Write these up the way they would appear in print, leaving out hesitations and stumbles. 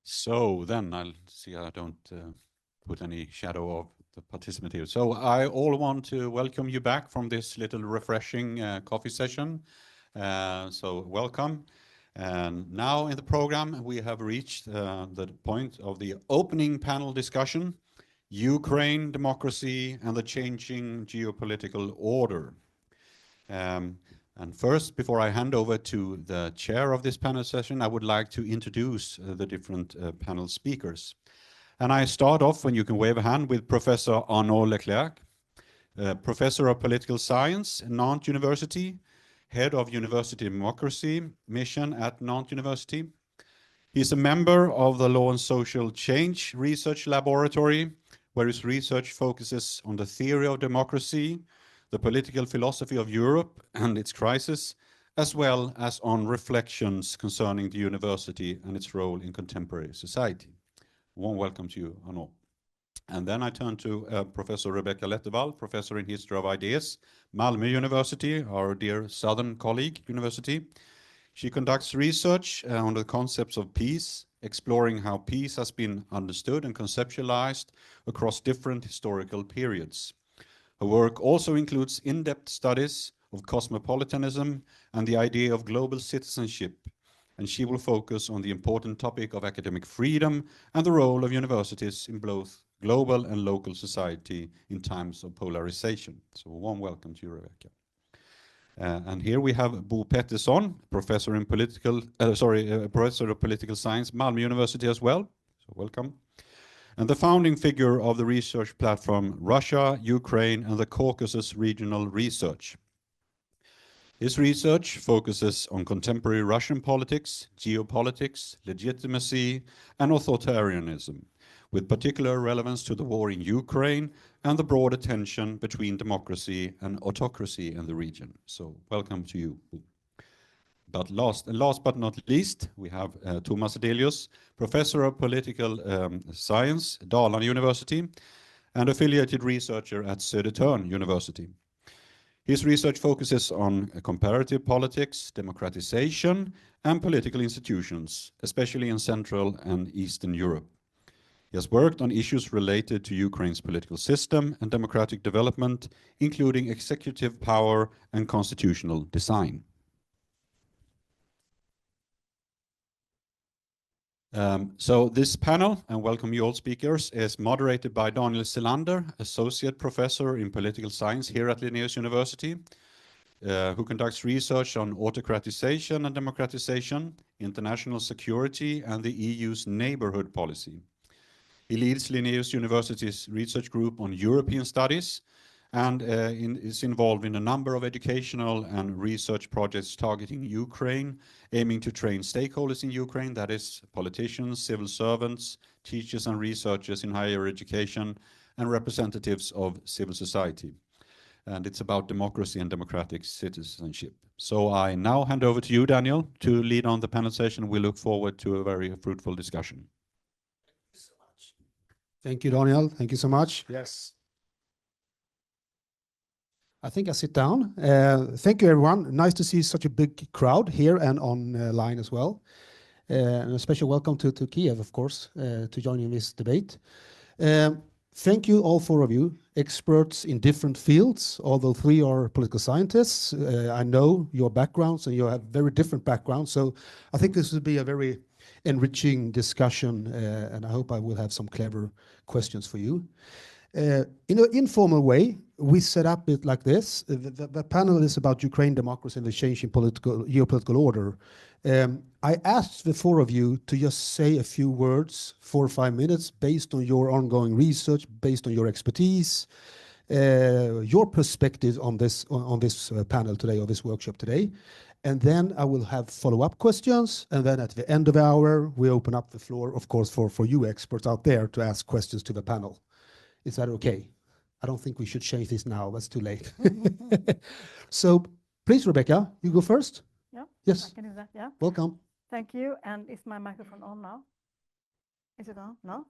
So then I'll see I don't put any shadow of the participant here. So I all want to welcome you back from this little refreshing coffee session. So welcome. And now in the program, we have reached the point of the opening panel discussion, Ukraine, democracy, and the changing geopolitical order. And first, before I hand over to the chair of this panel session, I would like to introduce the different panel speakers. And I start off, when you can wave a hand, with Professor Arnaud Leclerc, Professor of Political Science at Nantes University, Head of University Democracy Mission at Nantes University. He's a member of the Law and Social Change Research Laboratory, where his research focuses on the theory of democracy, the political philosophy of Europe and its crisis, as well as on reflections concerning the university and its role in contemporary society. Warm welcome to you, Arnaud. And then I turn to Professor Rebecca Lettevall, Professor in History of Ideas, Malmö University, our dear southern colleague university. She conducts research on the concepts of peace, exploring how peace has been understood and conceptualized across different historical periods. Her work also includes in-depth studies of cosmopolitanism and the idea of global citizenship, and she will focus on the important topic of academic freedom and the role of universities in both global and local society in times of polarization. So a warm welcome to you, Rebecca. And here we have Bo Pettersson, professor of political science, Malmö University as well. So welcome. And the founding figure of the research platform Russia, Ukraine, and the Caucasus Regional Research. His research focuses on contemporary Russian politics, geopolitics, legitimacy, and authoritarianism, with particular relevance to the war in Ukraine and the broader tension between democracy and autocracy in the region. So welcome to you. But last but not least, we have Thomas Delius, Professor of Political Science, Dalarna University, and affiliated researcher at Södertörn University. His research focuses on comparative politics, democratization, and political institutions, especially in Central and Eastern Europe. He has worked on issues related to Ukraine's political system and democratic development, including executive power and constitutional design. So this panel, and welcome you all speakers, is moderated by Daniel Selander, Associate Professor in Political Science here at Linnaeus University, who conducts research on autocratization and democratization, international security, and the EU's neighborhood policy. He leads Linnaeus University's research group on European studies, and is involved in a number of educational and research projects targeting Ukraine, aiming to train stakeholders in Ukraine, that is, politicians, civil servants, teachers and researchers in higher education, and representatives of civil society. And it's about democracy and democratic citizenship. So I now hand over to you, Daniel, to lead on the panel session. We look forward to a very fruitful discussion. Thank you so much. Thank you, Daniel. Thank you so much. Yes. I think I sit down. Thank you, everyone. Nice to see such a big crowd here and online as well. And a special welcome to Kyiv, of course, to join in this debate. Thank you, all four of you, experts in different fields, although three are political scientists. I know your backgrounds, and you have very different backgrounds. So I think this will be a very enriching discussion, and I hope I will have some clever questions for you. In an informal way, we set up it like this. The panel is about Ukraine democracy and the changing geopolitical order. I asked the four of you to just say a few words, 4 or 5 minutes, based on your ongoing research, based on your expertise, your perspectives on this panel today, or this workshop today. And then I will have follow-up questions. And then at the end of the hour, we open up the floor, of course, for you experts out there to ask questions to the panel. Is that okay? I don't think we should change this now. That's too late. So please, Rebecca, you go first. Yeah. Yes. I can do that. Yeah. Welcome. Thank you. And is my microphone on now? Is it on? No?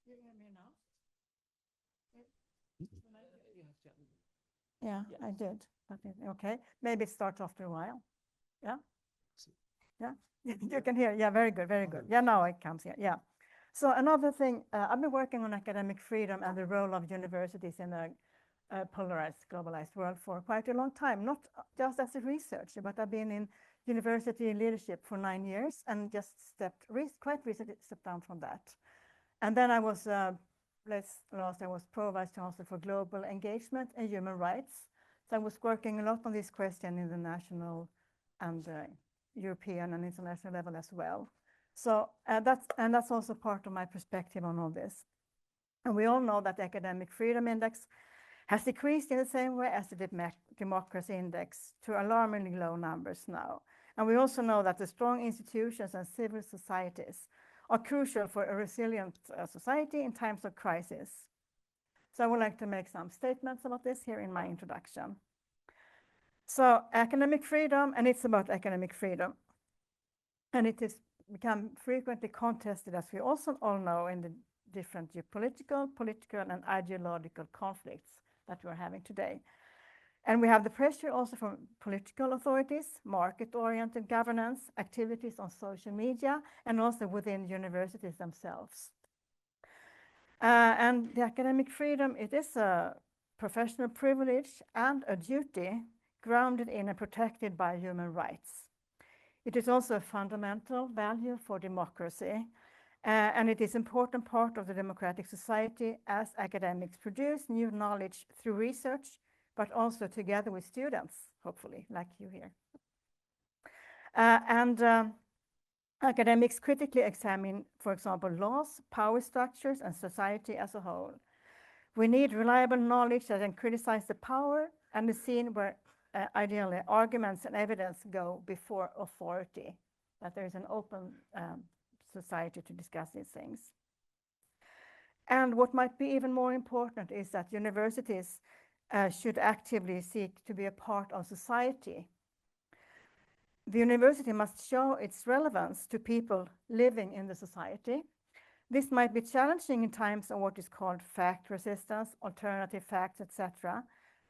You hear me now? Yeah, I did. Okay. Maybe it starts after a while. Yeah. Yeah, you can hear. Yeah, very good, very good. Yeah, now it comes here. Yeah. So another thing, I've been working on academic freedom and the role of universities in a polarized, globalized world for quite a long time, not just as a researcher, but I've been in university leadership for 9 years and just quite recently stepped down from that. And then I was, I was Pro-Vice Chancellor for Global Engagement and Human Rights. So I was working a lot on this question in the national and European and international level as well. So that's also part of my perspective on all this. And we all know that the Academic Freedom Index has decreased in the same way as the Democracy Index to alarmingly low numbers now. And we also know that the strong institutions and civil societies are crucial for a resilient society in times of crisis. So I would like to make some statements about this here in my introduction. So academic freedom, and it's about academic freedom. And it has become frequently contested, as we also all know, in the different geopolitical, political, and ideological conflicts that we're having today. And we have the pressure also from political authorities, market-oriented governance, activities on social media, and also within universities themselves. And the academic freedom, it is a professional privilege and a duty grounded in and protected by human rights. It is also a fundamental value for democracy, and it is an important part of the democratic society as academics produce new knowledge through research, but also together with students, hopefully, like you here. Academics critically examine, for example, laws, power structures, and society as a whole. We need reliable knowledge that can criticize the power and the scene where ideally arguments and evidence go before authority, that there is an open society to discuss these things. And what might be even more important is that universities should actively seek to be a part of society. The university must show its relevance to people living in the society. This might be challenging in times of what is called fact resistance, alternative facts, etc.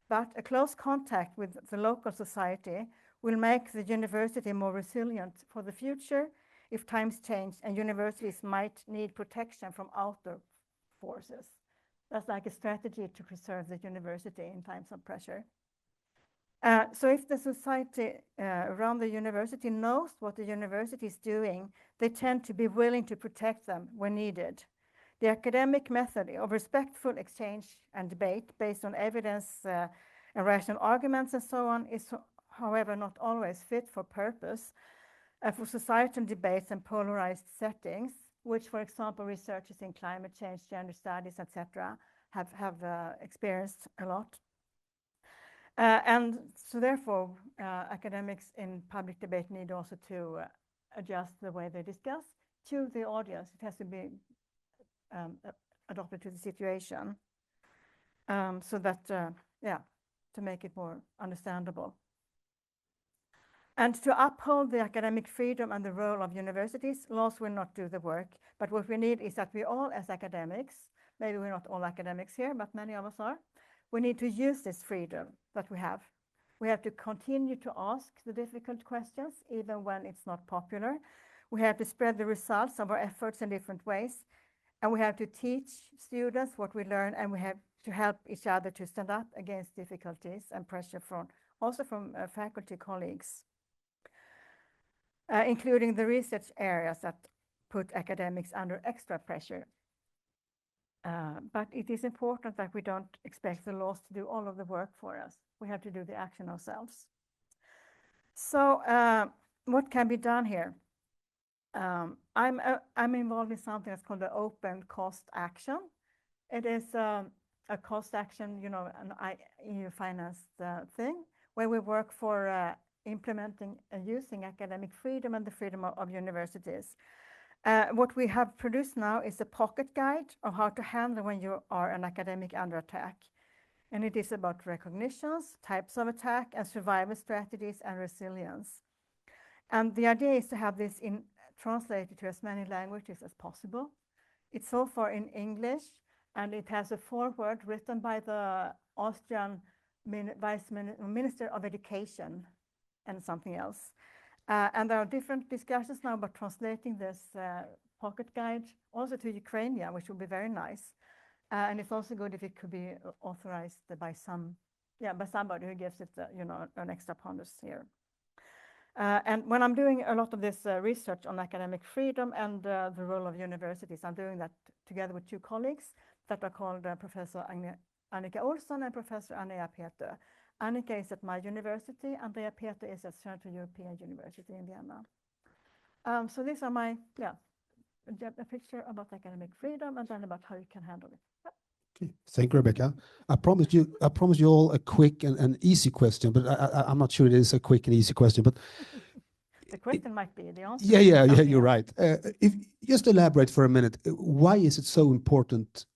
But a close contact with the local society will make the university more resilient for the future if times change and universities might need protection from outer forces. That's like a strategy to preserve the university in times of pressure. So if the society around the university knows what the university is doing, they tend to be willing to protect them when needed. The academic method of respectful exchange and debate based on evidence and rational arguments and so on is, however, not always fit for purpose for societal debates and polarized settings, which, for example, researchers in climate change, gender studies, etc., have experienced a lot. And so therefore, academics in public debate need also to adjust the way they discuss to the audience. It has to be adapted to the situation so that, to make it more understandable. And to uphold the academic freedom and the role of universities, laws will not do the work. But what we need is that we all, as academics, maybe we're not all academics here, but many of us are, we need to use this freedom that we have. We have to continue to ask the difficult questions, even when it's not popular. We have to spread the results of our efforts in different ways. And we have to teach students what we learn, and we have to help each other to stand up against difficulties and pressure also from faculty colleagues, including the research areas that put academics under extra pressure. But it is important that we don't expect the laws to do all of the work for us. We have to do the action ourselves. So what can be done here? I'm involved in something that's called the Open Cost Action. It is a cost action, an EU financed thing, where we work for implementing and using academic freedom and the freedom of universities. What we have produced now is a pocket guide of how to handle when you are an academic under attack. And it is about recognitions, types of attack, and survival strategies and resilience. And the idea is to have this translated to as many languages as possible. It's so far in English, and it has a foreword written by the Austrian Minister of Education and something else. And there are different discussions now about translating this pocket guide also to Ukrainian, which would be very nice. And it's also good if it could be authorized by somebody who gives it, an extra pondus here. And when I'm doing a lot of this research on academic freedom and the role of universities, I'm doing that together with two colleagues that are called Professor Annika Olsson and Professor Andrea Peter. Annika is at my university, Andrea Peter is at Central European University in Vienna. So these are my, a picture about academic freedom and then about how you can handle it. Okay. Thank you, Rebecca. I promised you all a quick and easy question, but I'm not sure it is a quick and easy question. But the question might be the answer. Yeah, you're right. If just elaborate for a minute, why is it so important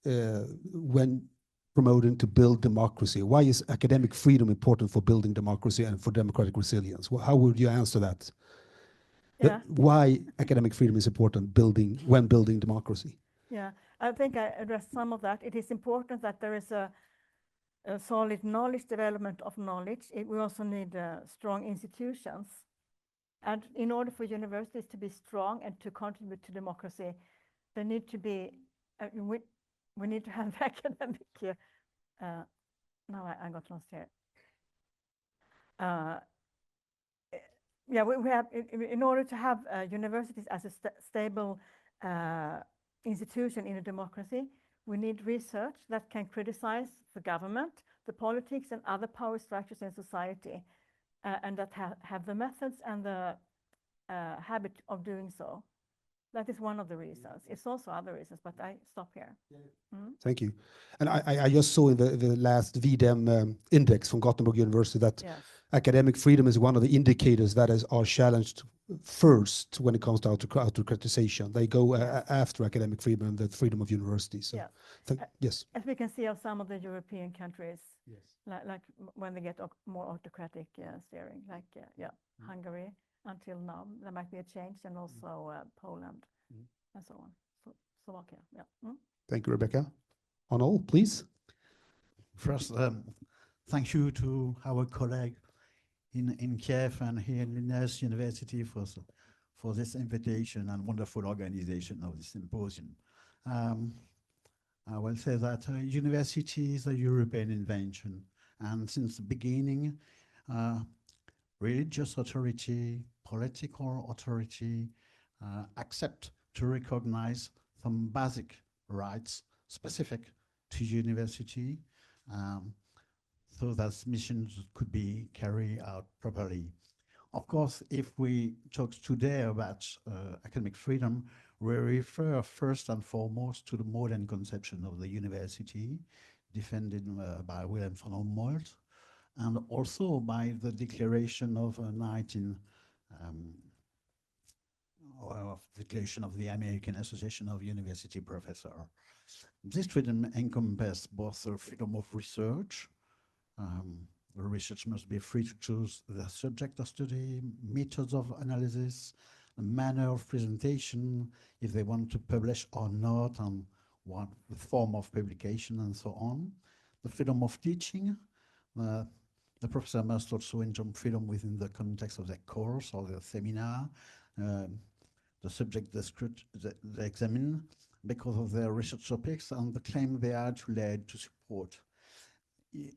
when promoting to build democracy? Why is academic freedom important for building democracy and for democratic resilience? How would you answer that? Yeah. Why academic freedom is important when building democracy? Yeah, I think I addressed some of that. It is important that there is a solid knowledge development of knowledge. We also need strong institutions. And in order for universities to be strong and to contribute to democracy, there need to be, we need to have academic, now I got lost here. We have, in order to have universities as a stable institution in a democracy, we need research that can criticize the government, the politics, and other power structures in society, and that have the methods and the habit of doing so. That is one of the reasons. It's also other reasons, but I stop here. Thank you. And I just saw in the last VDEM index from Gothenburg University that academic freedom is one of the indicators that are challenged first when it comes to autocratization. They go after academic freedom and the freedom of universities. So, yes. As we can see of some of the European countries, like when they get more autocratic steering, like Hungary. Until now, there might be a change, and also Poland, and so on. So, Slovakia, Thank you, Rebecca. Arnold, please. First, thank you to our colleague in Kyiv and here in Linnaeus University for this invitation and wonderful organization of this symposium. I will say that university is a European invention, and since the beginning, religious authority, political authority accept to recognize some basic rights specific to university so that missions could be carried out properly. Of course, if we talk today about academic freedom, we refer first and foremost to the modern conception of the university defended by Wilhelm von Humboldt, and also by the declaration of Declaration of the American Association of University Professors. This freedom encompasses both the freedom of research. The research must be free to choose the subject of study, methods of analysis, the manner of presentation, if they want to publish or not, and what the form of publication, and so on. The freedom of teaching. The professor must also enjoy freedom within the context of their course or their seminar, the subject they examine, because of their research topics and the claim they are to lead to support.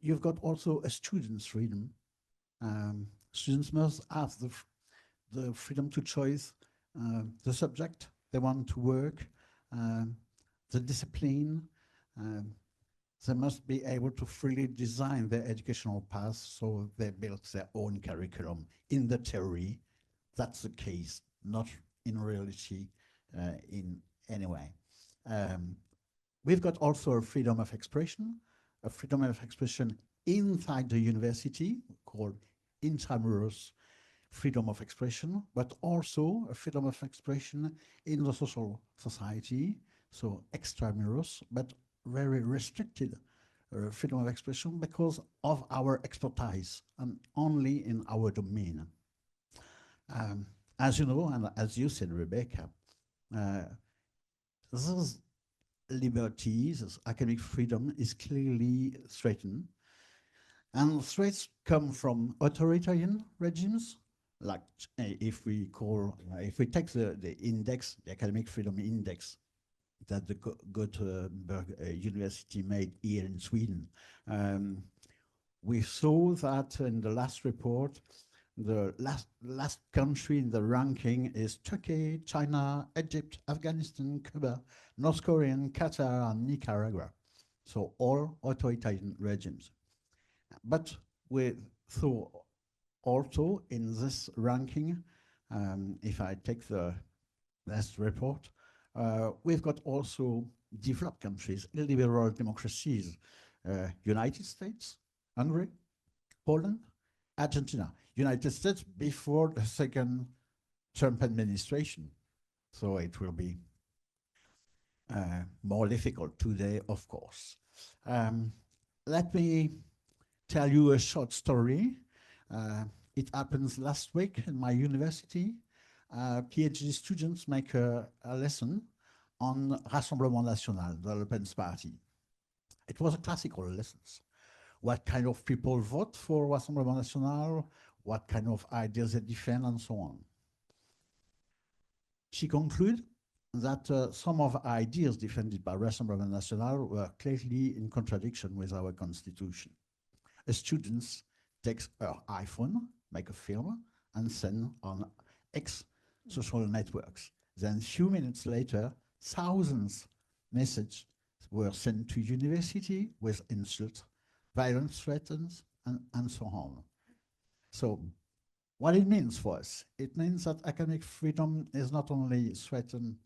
You've got also a student's freedom. Students must have the freedom to choose the subject they want to work, the discipline. They must be able to freely design their educational path, so they build their own curriculum. In the theory, that's the case, not in reality in any way. We've got also a freedom of expression inside the university called intramuros freedom of expression, but also a freedom of expression in the social society, so extramuros, but very restricted freedom of expression because of our expertise and only in our domain. As you know, and as you said, Rebecca, those liberties, this academic freedom is clearly threatened. And threats come from authoritarian regimes, like if we take the index, the academic freedom index that the Gothenburg University made here in Sweden, we saw that in the last report, the last country in the ranking is Turkey, China, Egypt, Afghanistan, Cuba, North Korea, Qatar, and Nicaragua. So all authoritarian regimes. But we saw also in this ranking, if I take the last report, we've got also developed countries, liberal democracies, United States, Hungary, Poland, Argentina. United States before the second Trump administration. So it will be more difficult today, of course. Let me tell you a short story. It happens last week in my university. PhD students make a lesson on Rassemblement National, the Le Pen's party. It was a classical lesson. What kind of people vote for Rassemblement National, what kind of ideas they defend, and so on. She concluded that some of the ideas defended by Rassemblement National were clearly in contradiction with our constitution. A student takes her iPhone, make a film, and send on X social networks. Then a few minutes later, thousands of messages were sent to university with insults, violence threats, and so on. So what it means for us, it means that academic freedom is not only threatened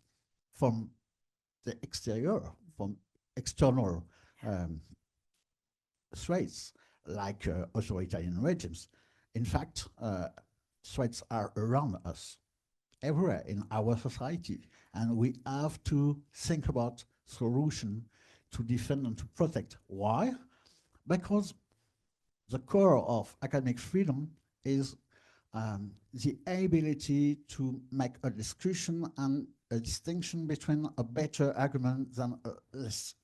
from the exterior, from external threats like authoritarian regimes. In fact, threats are around us, everywhere in our society, and we have to think about solutions to defend and to protect. Why? Because the core of academic freedom is the ability to make a discussion and a distinction between a better argument than a less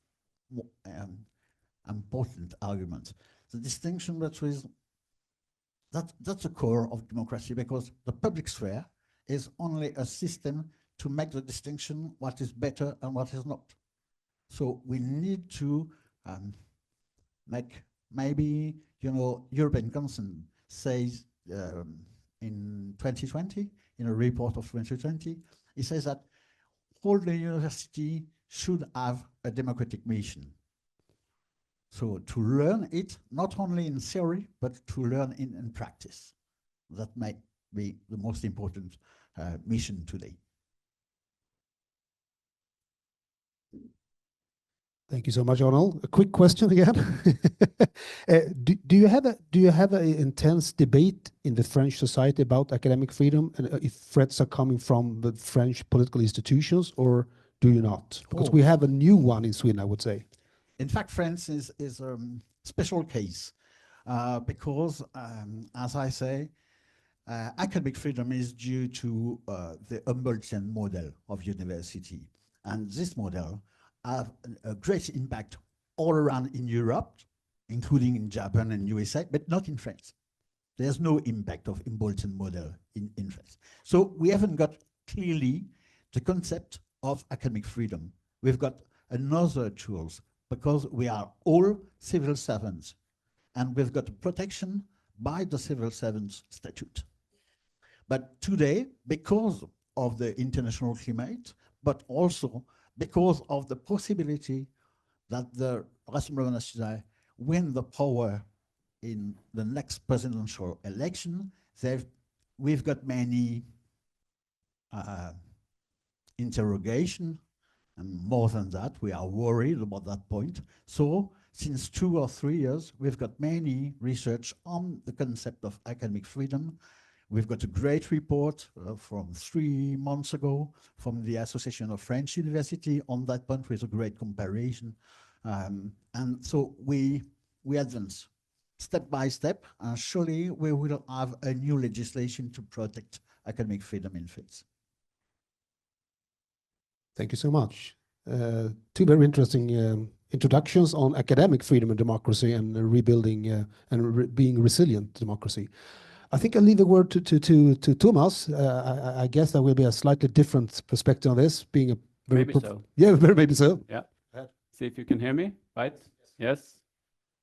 important argument. The distinction between that's the core of democracy, because the public sphere is only a system to make the distinction what is better and what is not. So we need to make, maybe, European Council says in 2020, in a report of 2020, it says that all the university should have a democratic mission. So to learn it, not only in theory, but to learn in practice. That might be the most important mission today. Thank you so much, Arnold. A quick question again. Do you have an intense debate in the French society about academic freedom, and if threats are coming from the French political institutions, or do you not? Because we have a new one in Sweden, I would say. In fact, France is a special case because, as I say, academic freedom is due to the Humboldtian model of university, and this model have a great impact all around in Europe, including in Japan and USA, but not in France. There's no impact of Humboldtian model in France. So we haven't got clearly the concept of academic freedom. We've got another tools because we are all civil servants, and we've got protection by the civil servants statute. But today, because of the international climate, but also because of the possibility that the Rassemblement National win the power in the next presidential election, we've got many interrogation, and more than that, we are worried about that point. So since 2 or 3 years, we've got many research on the concept of academic freedom. We've got a great report from 3 months ago from the Association of French University on that point with a great comparison. And so we advance step by step, and surely we will have a new legislation to protect academic freedom in France. Thank you so much. 2 very interesting introductions on academic freedom and democracy, and rebuilding and being resilient democracy. I think I'll leave the word to Thomas. I guess there will be a slightly different perspective on this, being a very Maybe so. Yeah, maybe so. Yeah. See if you can hear me, right? Yes.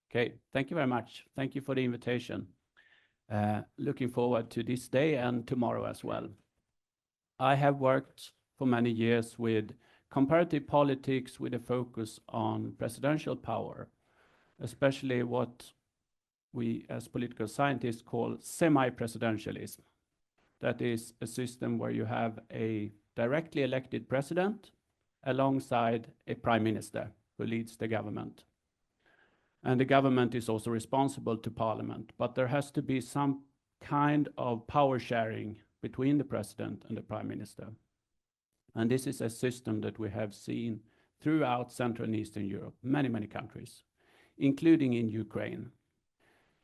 Okay. Thank you very much. Thank you for the invitation. Looking forward to this day and tomorrow as well. I have worked for many years with comparative politics with a focus on presidential power, especially what we as political scientists call semi-presidentialism. That is a system where you have a directly elected president alongside a prime minister who leads the government. And the government is also responsible to parliament, but there has to be some kind of power sharing between the president and the prime minister. And this is a system that we have seen throughout Central and Eastern Europe, many, many countries, including in Ukraine.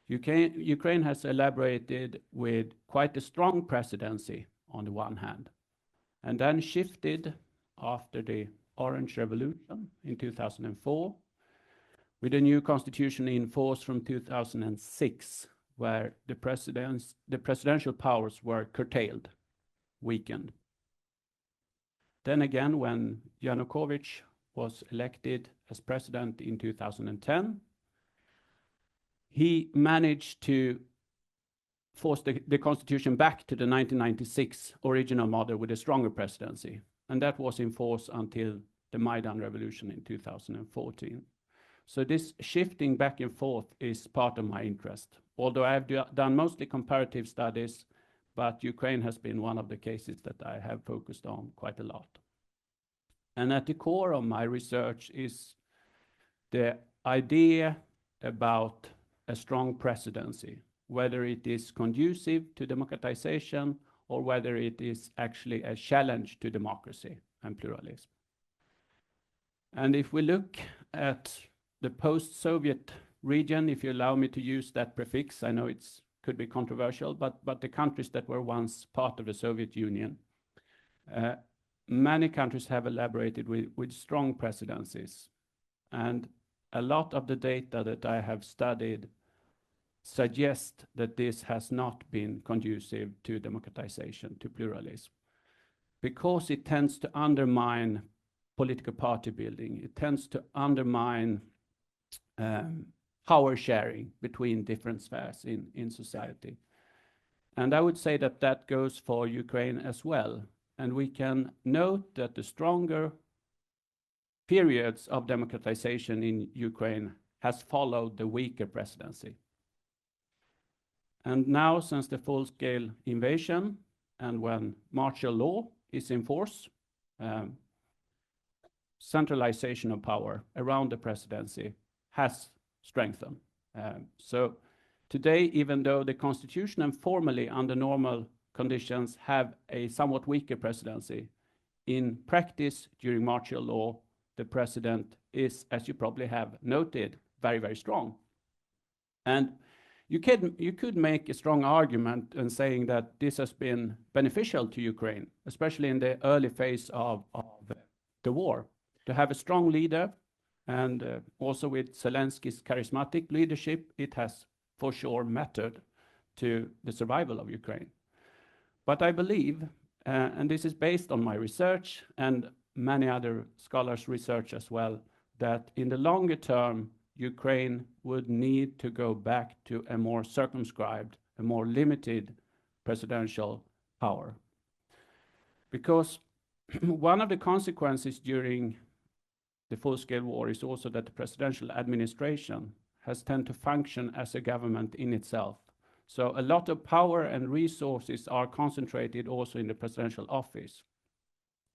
Ukraine has elaborated with quite a strong presidency on the one hand, and then shifted after the Orange Revolution in 2004, with a new constitution in force from 2006, where the presidential powers were curtailed, weakened. Then again, when Yanukovych was elected as president in 2010, he managed to force the constitution back to the 1996 original model with a stronger presidency. And that was in force until the Maidan Revolution in 2014. So this shifting back and forth is part of my interest. Although I have done mostly comparative studies, but Ukraine has been one of the cases that I have focused on quite a lot. And at the core of my research is the idea about a strong presidency, whether it is conducive to democratization or whether it is actually a challenge to democracy and pluralism. And if we look at the post-Soviet region, if you allow me to use that prefix, I know it could be controversial, but the countries that were once part of the Soviet Union, many countries have elaborated with strong presidencies. And a lot of the data that I have studied suggest that this has not been conducive to democratization, to pluralism, because it tends to undermine political party building. It tends to undermine power sharing between different spheres in society. And I would say that that goes for Ukraine as well. And we can note that the stronger periods of democratization in Ukraine has followed the weaker presidency. And now, since the full-scale invasion and when martial law is in force, centralization of power around the presidency has strengthened. So today, even though the constitution and formally under normal conditions have a somewhat weaker presidency, in practice during martial law, the president is, as you probably have noted, very, very strong. And you could make a strong argument in saying that this has been beneficial to Ukraine, especially in the early phase of the war, to have a strong leader. And also with Zelensky's charismatic leadership, it has for sure mattered to the survival of Ukraine. But I believe, and this is based on my research and many other scholars' research as well, that in the longer term, Ukraine would need to go back to a more circumscribed, a more limited presidential power. Because one of the consequences during the full-scale war is also that the presidential administration has tended to function as a government in itself. So a lot of power and resources are concentrated also in the presidential office.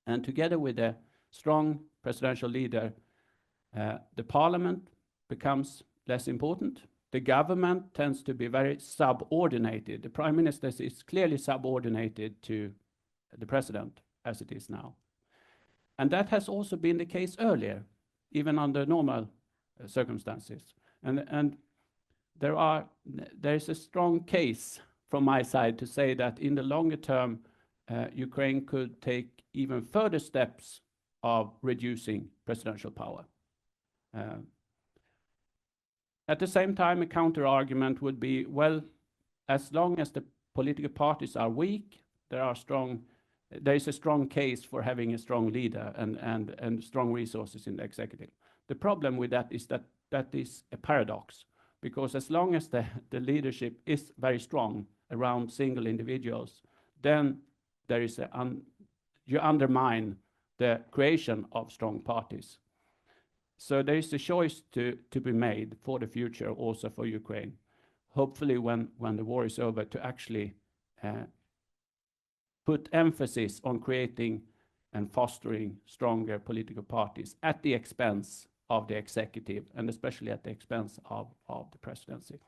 And together with a strong presidential leader, the parliament becomes less important. The government tends to be very subordinated. The prime minister is clearly subordinated to the president, as it is now. And that has also been the case earlier, even under normal circumstances. And there is a strong case from my side to say that in the longer term, Ukraine could take even further steps of reducing presidential power. At the same time, a counter argument would be, well, as long as the political parties are weak, there is a strong case for having a strong leader and strong resources in the executive. The problem with that is that is a paradox, because as long as the leadership is very strong around single individuals, then there is you undermine the creation of strong parties. So there is a choice to be made for the future, also for Ukraine. Hopefully, when the war is over, to actually put emphasis on creating and fostering stronger political parties at the expense of the executive, and especially at the expense of the presidency.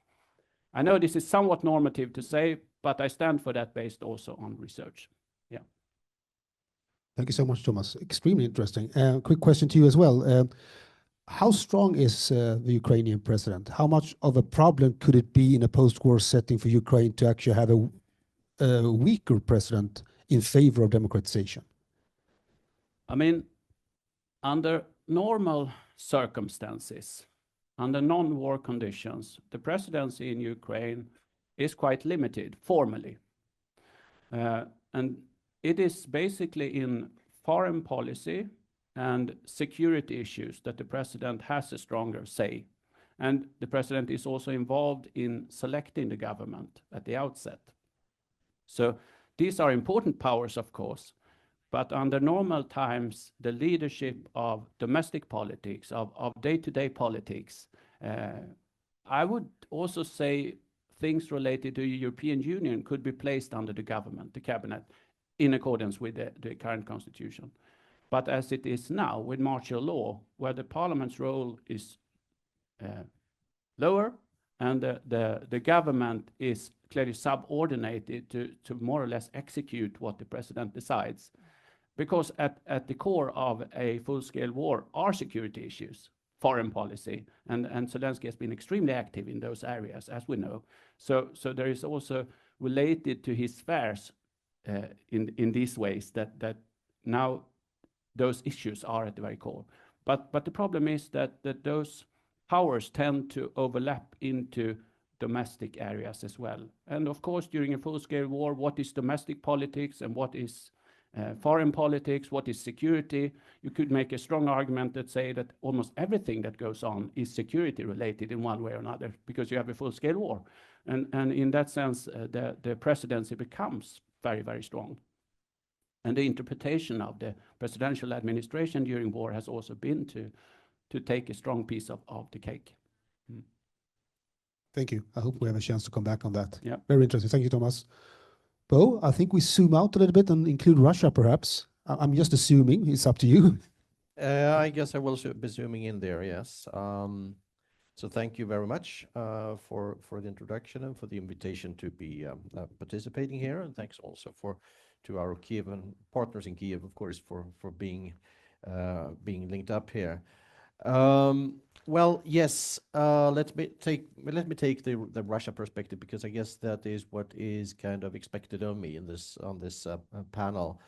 I know this is somewhat normative to say, but I stand for that based also on research. Yeah. Thank you so much, Thomas. Extremely interesting. Quick question to you as well. How strong is the Ukrainian president? How much of a problem could it be in a post-war setting for Ukraine to actually have a weaker president in favor of democratization? I mean, under normal circumstances, under non-war conditions, the presidency in Ukraine is quite limited formally. And it is basically in foreign policy and security issues that the president has a stronger say. And the president is also involved in selecting the government at the outset. So these are important powers, of course, but under normal times, the leadership of domestic politics, of day-to-day politics, I would also say things related to the European Union could be placed under the government, the cabinet, in accordance with the current constitution. But as it is now, with martial law, where the parliament's role is lower, and the government is clearly subordinated to more or less execute what the president decides. Because at the core of a full-scale war are security issues, foreign policy, and Zelensky has been extremely active in those areas, as we know. So there is also related to his spheres in these ways that now those issues are at the very core. But the problem is that those powers tend to overlap into domestic areas as well. And of course, during a full-scale war, what is domestic politics and what is foreign politics, what is security? You could make a strong argument that say that almost everything that goes on is security related in one way or another, because you have a full-scale war. And in that sense, the presidency becomes very, very strong. And the interpretation of the presidential administration during war has also been to take a strong piece of the cake. Thank you. I hope we have a chance to come back on that. Yeah. Very interesting. Thank you, Thomas. Bo, I think we zoom out a little bit and include Russia, perhaps. I'm just assuming. It's up to you. I guess I will be zooming in there, yes. So thank you very much for the introduction and for the invitation to be participating here. And thanks also to our Kievan partners in Kyiv, of course, for being linked up here. Well, yes. Let me take the Russia perspective, because I guess that is what is kind of expected of me on this panel.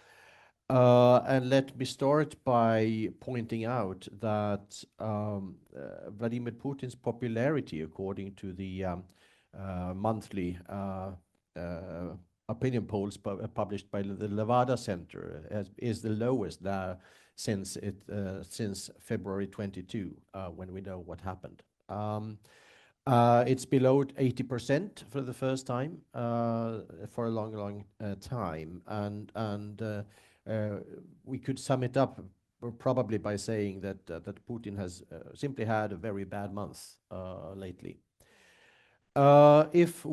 And let me start by pointing out that Vladimir Putin's popularity, according to the monthly opinion polls published by the Levada Center, is the lowest now since February 22, when we know what happened. It's below 80% for the first time for a long time, and we could sum it up probably by saying that Putin has simply had a very bad month lately. If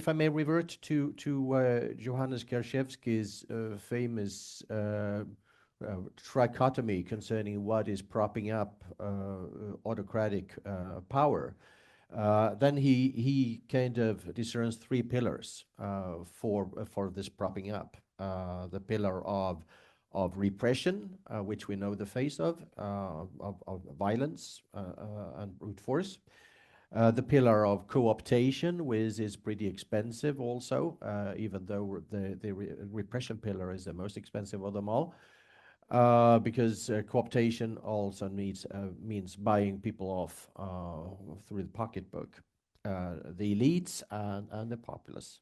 I may revert to Johannes Kershevsky's famous trichotomy concerning what is propping up autocratic power, then he kind of discerns three pillars for this propping up. The pillar of repression, which we know the face of violence and brute force. The pillar of co-optation, which is pretty expensive also, even though the repression pillar is the most expensive of them all, because co-optation also means buying people off through the pocketbook, the elites and the populace.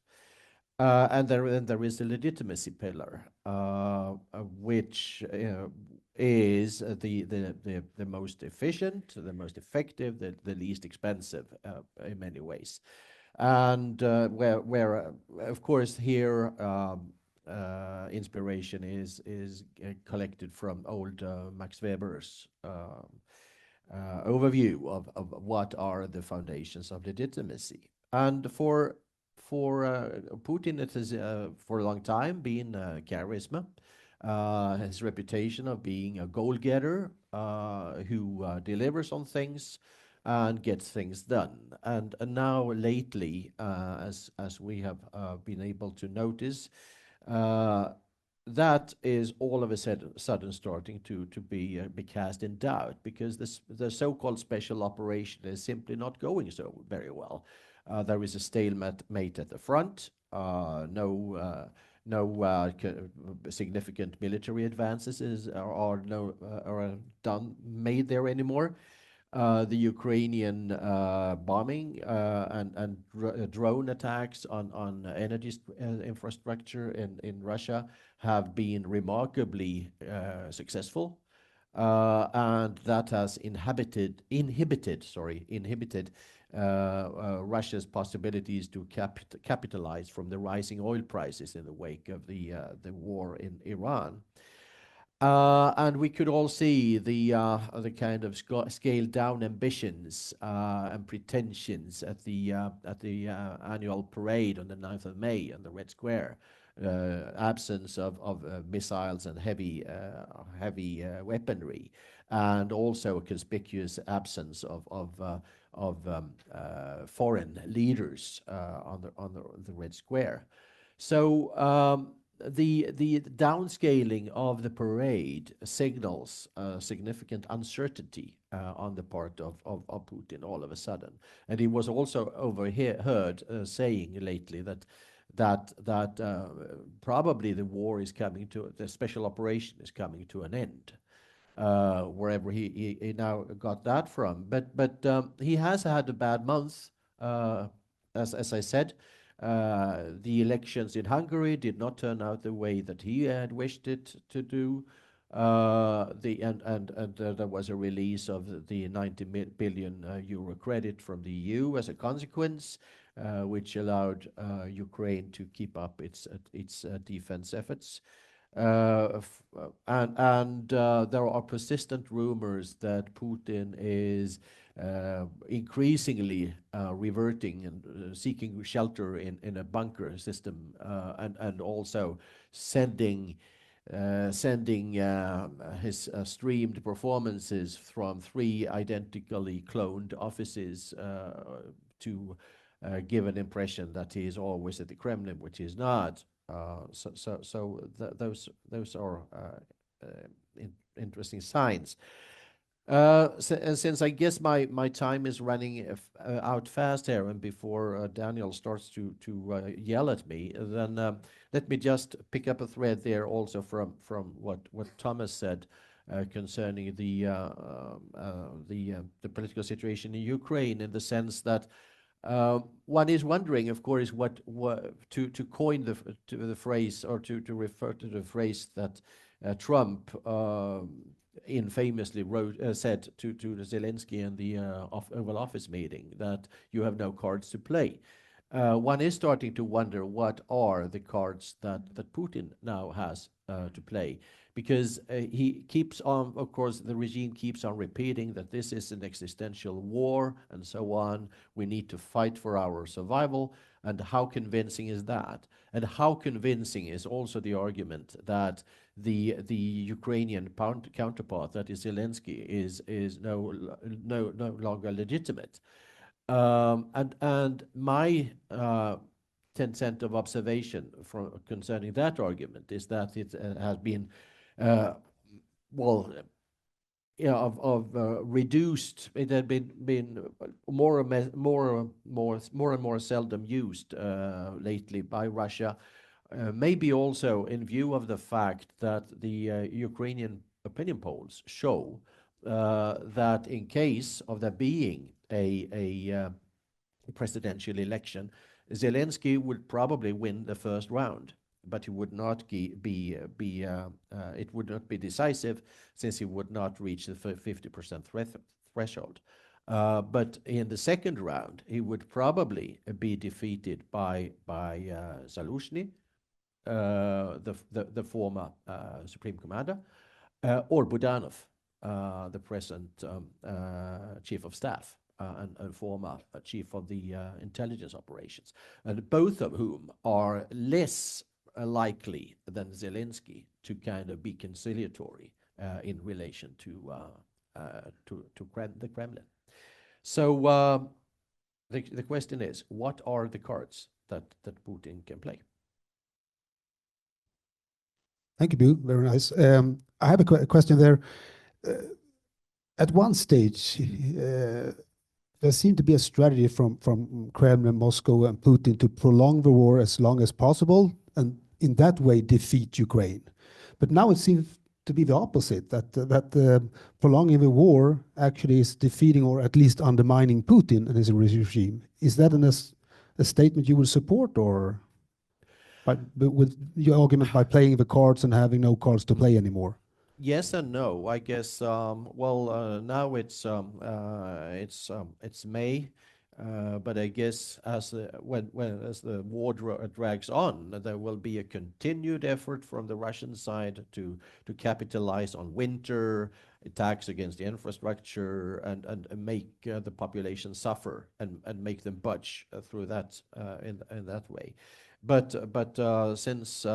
And there is the legitimacy pillar, which is the most efficient, the most effective, the least expensive in many ways. And where of course here inspiration is collected from old Max Weber's overview of what are the foundations of legitimacy. And for Putin, it has for a long time been charisma, his reputation of being a goal-getter who delivers on things and gets things done. And now lately, as we have been able to notice, that is all of a sudden starting to be cast in doubt, because the so-called special operation is simply not going so very well. There is a stalemate at the front, no significant military advances are made there anymore. The Ukrainian bombing and drone attacks on energy infrastructure in Russia have been remarkably successful, and that has inhibited Russia's possibilities to capitalize from the rising oil prices in the wake of the war in Iran. And we could all see the kind of scaled down ambitions and pretensions at the annual parade on the 9th of May on the Red Square. Absence of missiles and heavy weaponry, and also a conspicuous absence of foreign leaders on the Red Square. So the downscaling of the parade signals significant uncertainty on the part of Putin all of a sudden. And he was also overheard saying lately that probably the special operation is coming to an end, wherever he now got that from. But he has had a bad month, as I said. The elections in Hungary did not turn out the way that he had wished it to do. There was a release of the 90 billion euro credit from the EU as a consequence, which allowed Ukraine to keep up its defense efforts. There are persistent rumors that Putin is increasingly reverting and seeking shelter in a bunker system, and also sending his streamed performances from 3 identically cloned offices to give an impression that he is always at the Kremlin, which he is not. Those are interesting signs. Since I guess my time is running out fast here, and before Daniel starts to yell at me, then let me just pick up a thread there also from what Thomas said concerning the political situation in Ukraine, in the sense that one is wondering, of course, what to coin the phrase, or to refer to the phrase that Trump infamously said to Zelensky in the Oval Office meeting, that you have no cards to play. One is starting to wonder what are the cards that Putin now has to play, because he keeps on, of course, the regime keeps on repeating that this is an existential war and so on. We need to fight for our survival. And how convincing is that? And how convincing is also the argument that the Ukrainian counterpart, that is Zelensky, is no longer legitimate? And my 10-cent of observation concerning that argument is that it has been reduced. It had been more and more seldom used lately by Russia. Maybe also in view of the fact that the Ukrainian opinion polls show that in case of there being a presidential election, Zelensky would probably win the first round, but he would not it would not be decisive, since he would not reach the 50% threshold. But in the second round, he would probably be defeated by Zaluzhny, the former Supreme Commander, or Budanov, the present Chief of Staff and former Chief of the Intelligence Operations, and both of whom are less likely than Zelensky to kind of be conciliatory in relation to the Kremlin. So the question is, what are the cards that Putin can play? Thank you, Bu. Very nice. I have a question there. At one stage, there seemed to be a strategy from Kremlin, Moscow, and Putin to prolong the war as long as possible, and in that way defeat Ukraine. But now it seems to be the opposite, that prolonging the war actually is defeating or at least undermining Putin and his regime. Is that a statement you would support, or with your argument by playing the cards and having no cards to play anymore? Yes and no. I guess now it's May, but I guess as the war drags on, there will be a continued effort from the Russian side to capitalize on winter attacks against the infrastructure and make the population suffer and make them budge through that in that way. But since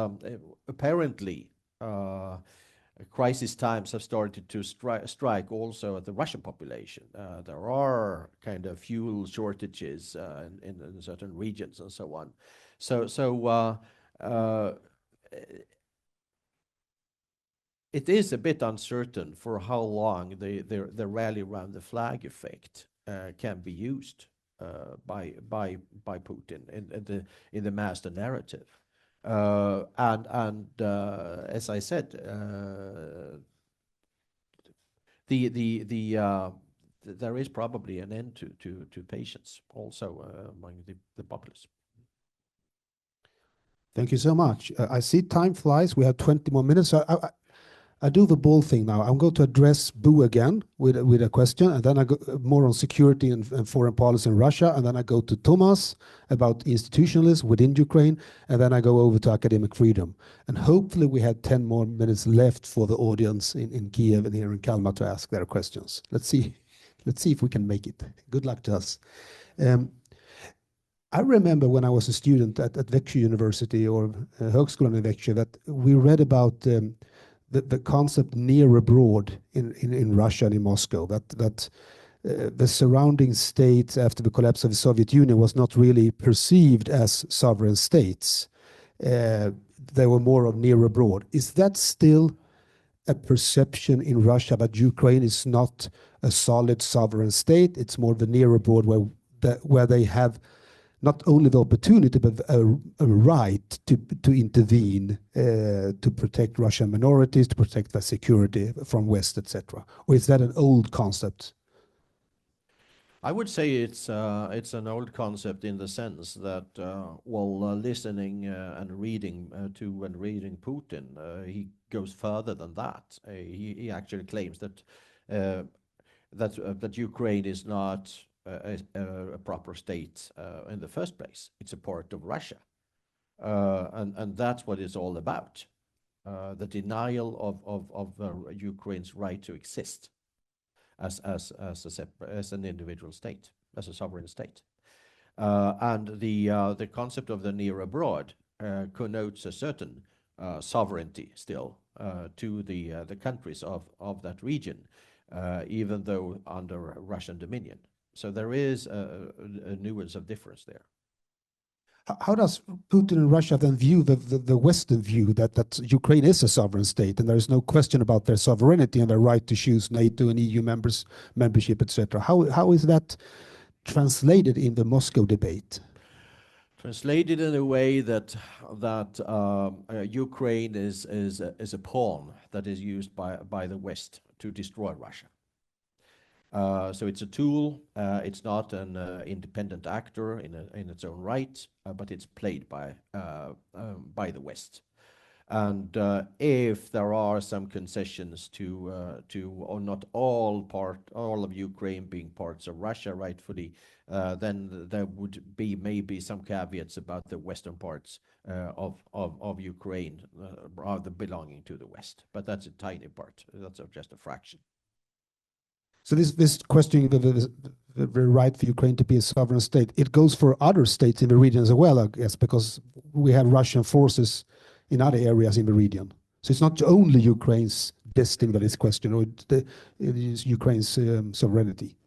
apparently crisis times have started to strike also at the Russian population. There are kind of fuel shortages in certain regions and so on. So it is a bit uncertain for how long the rally around the flag effect can be used by Putin in the master narrative. As I said, there is probably an end to patience also among the populace. Thank you so much. I see time flies. We have 20 more minutes. So I do the ball thing now. I'm going to address Bu again with a question, and then I go more on security and foreign policy in Russia, and then I go to Thomas about institutionalism within Ukraine, and then I go over to academic freedom. And hopefully we have 10 more minutes left for the audience in Kyiv and here in Kalmar to ask their questions. Let's see if we can make it. Good luck to us. I remember when I was a student at Växjö University or Högskolan i Växjö that we read about the concept near abroad in Russia and in Moscow, that the surrounding states after the collapse of the Soviet Union was not really perceived as sovereign states. They were more of near abroad. Is that still a perception in Russia that Ukraine is not a solid sovereign state? It's more the near abroad where they have not only the opportunity, but a right to intervene, to protect Russian minorities, to protect their security from West, etc. Or is that an old concept? I would say it's an old concept in the sense that listening and reading Putin, he goes further than that. He actually claims that Ukraine is not a proper state in the first place. It's a part of Russia, and that's what it's all about. The denial of Ukraine's right to exist as an individual state, as a sovereign state, and the concept of the near abroad connotes a certain sovereignty still to the countries of that region, even though under Russian dominion. So there is a nuance of difference there. How does Putin and Russia then view the Western view that Ukraine is a sovereign state and there is no question about their sovereignty and their right to choose NATO and EU membership, etc.? How is that translated in the Moscow debate? Translated in a way that Ukraine is a pawn that is used by the West to destroy Russia. So it's a tool. It's not an independent actor in its own right, but it's played by the West. And if there are some concessions to or not all of Ukraine being parts of Russia rightfully, then there would be maybe some caveats about the western parts of Ukraine rather belonging to the West. But that's a tiny part. That's just a fraction. So this question, the right for Ukraine to be a sovereign state, it goes for other states in the region as well, I guess, because we have Russian forces in other areas in the region. So it's not only Ukraine's destiny that is questioned, or it is Ukraine's sovereignty.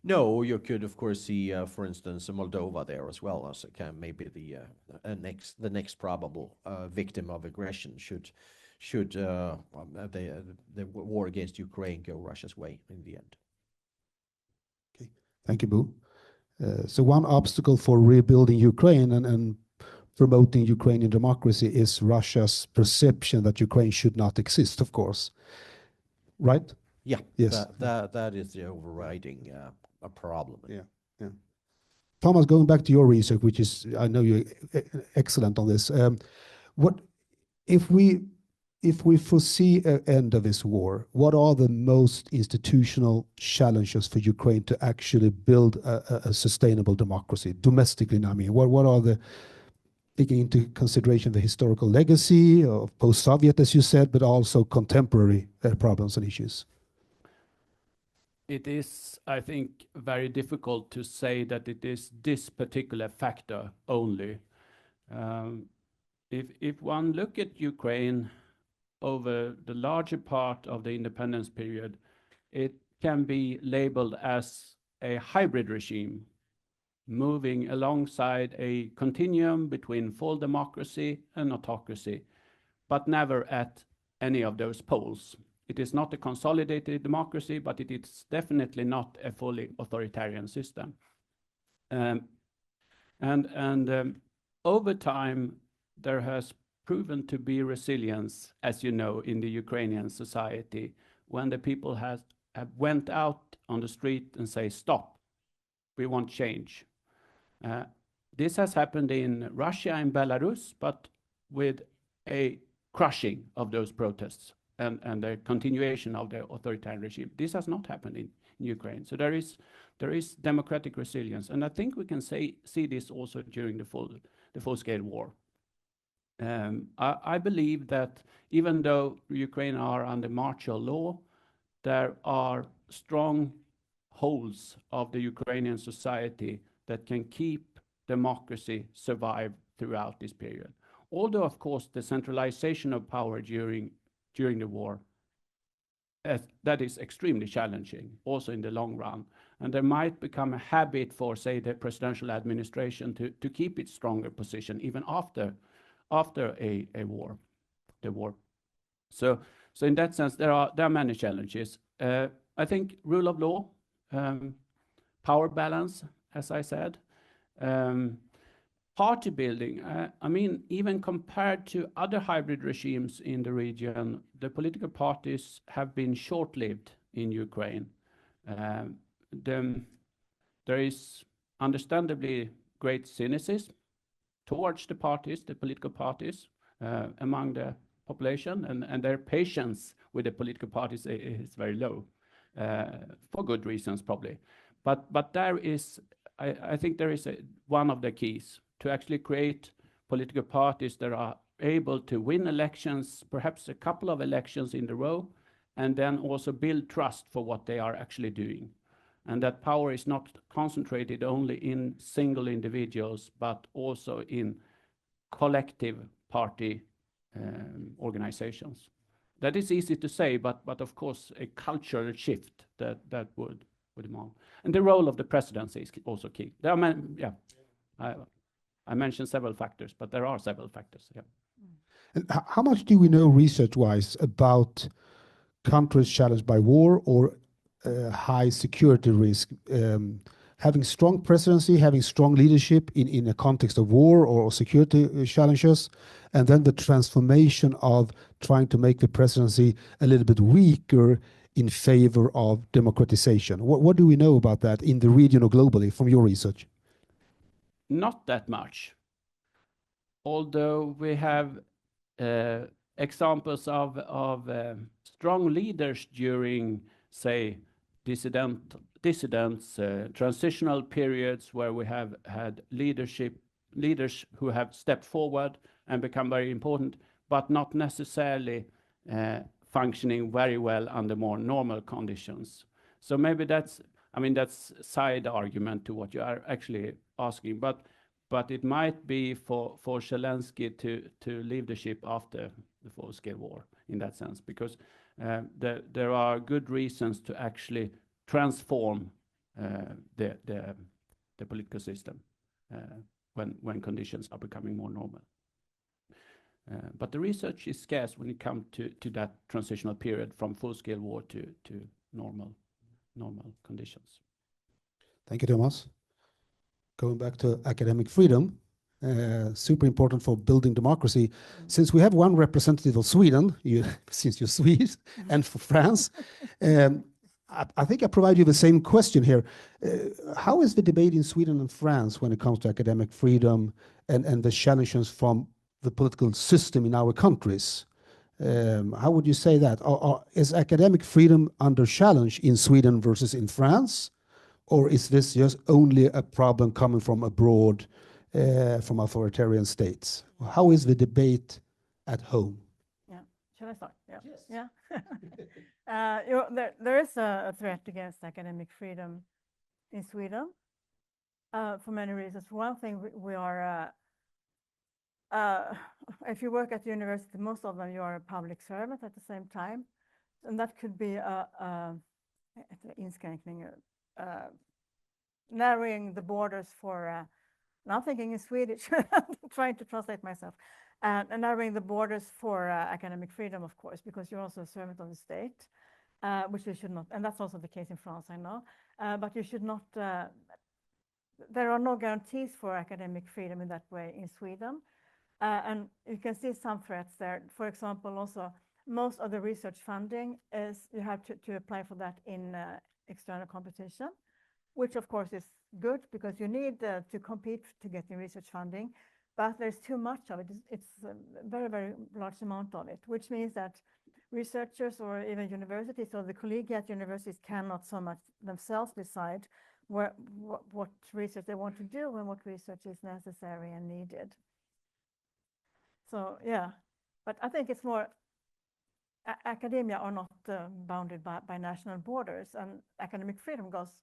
No, you could of course see, for instance, Moldova there as well as maybe the next probable victim of aggression should the war against Ukraine go Russia's way in the end. Okay, thank you, Bo. So one obstacle for rebuilding Ukraine and promoting Ukrainian democracy is Russia's perception that Ukraine should not exist, of course. Right? Yeah, yes. That is the overriding a problem. Yeah. Thomas, going back to your research, which is, I know you're excellent on this. What if we foresee an end of this war, what are the most institutional challenges for Ukraine to actually build a sustainable democracy domestically? I mean, what are the, taking into consideration the historical legacy of post-Soviet, as you said, but also contemporary problems and issues? It is, I think, very difficult to say that it is this particular factor only. If one look at Ukraine over the larger part of the independence period, it can be labeled as a hybrid regime, moving alongside a continuum between full democracy and autocracy, but never at any of those poles. It is not a consolidated democracy, but it is definitely not a fully authoritarian system. Over time, there has proven to be resilience, as you know, in the Ukrainian society, when the people have went out on the street and say, stop, we want change. This has happened in Russia and Belarus, but with a crushing of those protests and the continuation of the authoritarian regime. This has not happened in Ukraine. So there is democratic resilience. And I think we can see this also during the full-scale war. I believe that even though Ukraine are under martial law, there are strong holes of the Ukrainian society that can keep democracy survive throughout this period. Although, of course, the centralization of power during the war, that is extremely challenging, also in the long run. And there might become a habit for, say, the presidential administration to keep its stronger position even after a war, the war. So in that sense, there are many challenges. I think rule of law, power balance, as I said, party building. I mean, even compared to other hybrid regimes in the region, the political parties have been short-lived in Ukraine. There is understandably great cynicism towards the parties, the political parties, among the population, and their patience with the political parties is very low, for good reasons probably. But there is, I think there is one of the keys to actually create political parties that are able to win elections, perhaps a couple of elections in a row, and then also build trust for what they are actually doing. And that power is not concentrated only in single individuals, but also in collective party organizations. That is easy to say, but of course a cultural shift that would demand. And the role of the presidency is also key. There are I mentioned several factors, but there are several factors. Yeah. And how much do we know research-wise about countries challenged by war or high security risk having strong presidency, having strong leadership in a context of war or security challenges, and then the transformation of trying to make the presidency a little bit weaker in favor of democratization. What do we know about that in the region or globally from your research? Not that much. Although we have examples of strong leaders during, say, dissidents, transitional periods where we have had leaders who have stepped forward and become very important, but not necessarily functioning very well under more normal conditions. So maybe that's, I mean, that's side argument to what you are actually asking, but it might be for Zelensky to leave the ship after the full-scale war in that sense, because there are good reasons to actually transform the political system when conditions are becoming more normal. But the research is scarce when it comes to that transitional period from full-scale war to normal conditions. Thank you, Thomas. Going back to academic freedom, super important for building democracy. Since we have one representative of Sweden, since you're Swede, and for France, I think I provide you the same question here. How is the debate in Sweden and France when it comes to academic freedom and the challenges from the political system in our countries? How would you say that? Is academic freedom under challenge in Sweden versus in France? Or is this just only a problem coming from abroad, from authoritarian states? How is the debate at home? Yeah, shall I start? Yeah. Yes. Yeah. There is a threat against academic freedom in Sweden for many reasons. One thing, we are, if you work at the university, most of them, you are a public servant at the same time. And that could be narrowing the borders for, now I'm thinking in Swedish, trying to translate myself, and narrowing the borders for academic freedom, of course, because you're also a servant of the state, which you should not, and that's also the case in France, I know, but you should not, there are no guarantees for academic freedom in that way in Sweden, and you can see some threats there. For example, also, most of the research funding is, you have to apply for that in external competition, which of course is good because you need to compete to get the research funding, but there's too much of it. It's a very, very large amount of it, which means that researchers or even universities or the collegiate universities cannot so much themselves decide what research they want to do and what research is necessary and needed. So yeah, but I think it's more, academia are not bounded by national borders, and academic freedom goes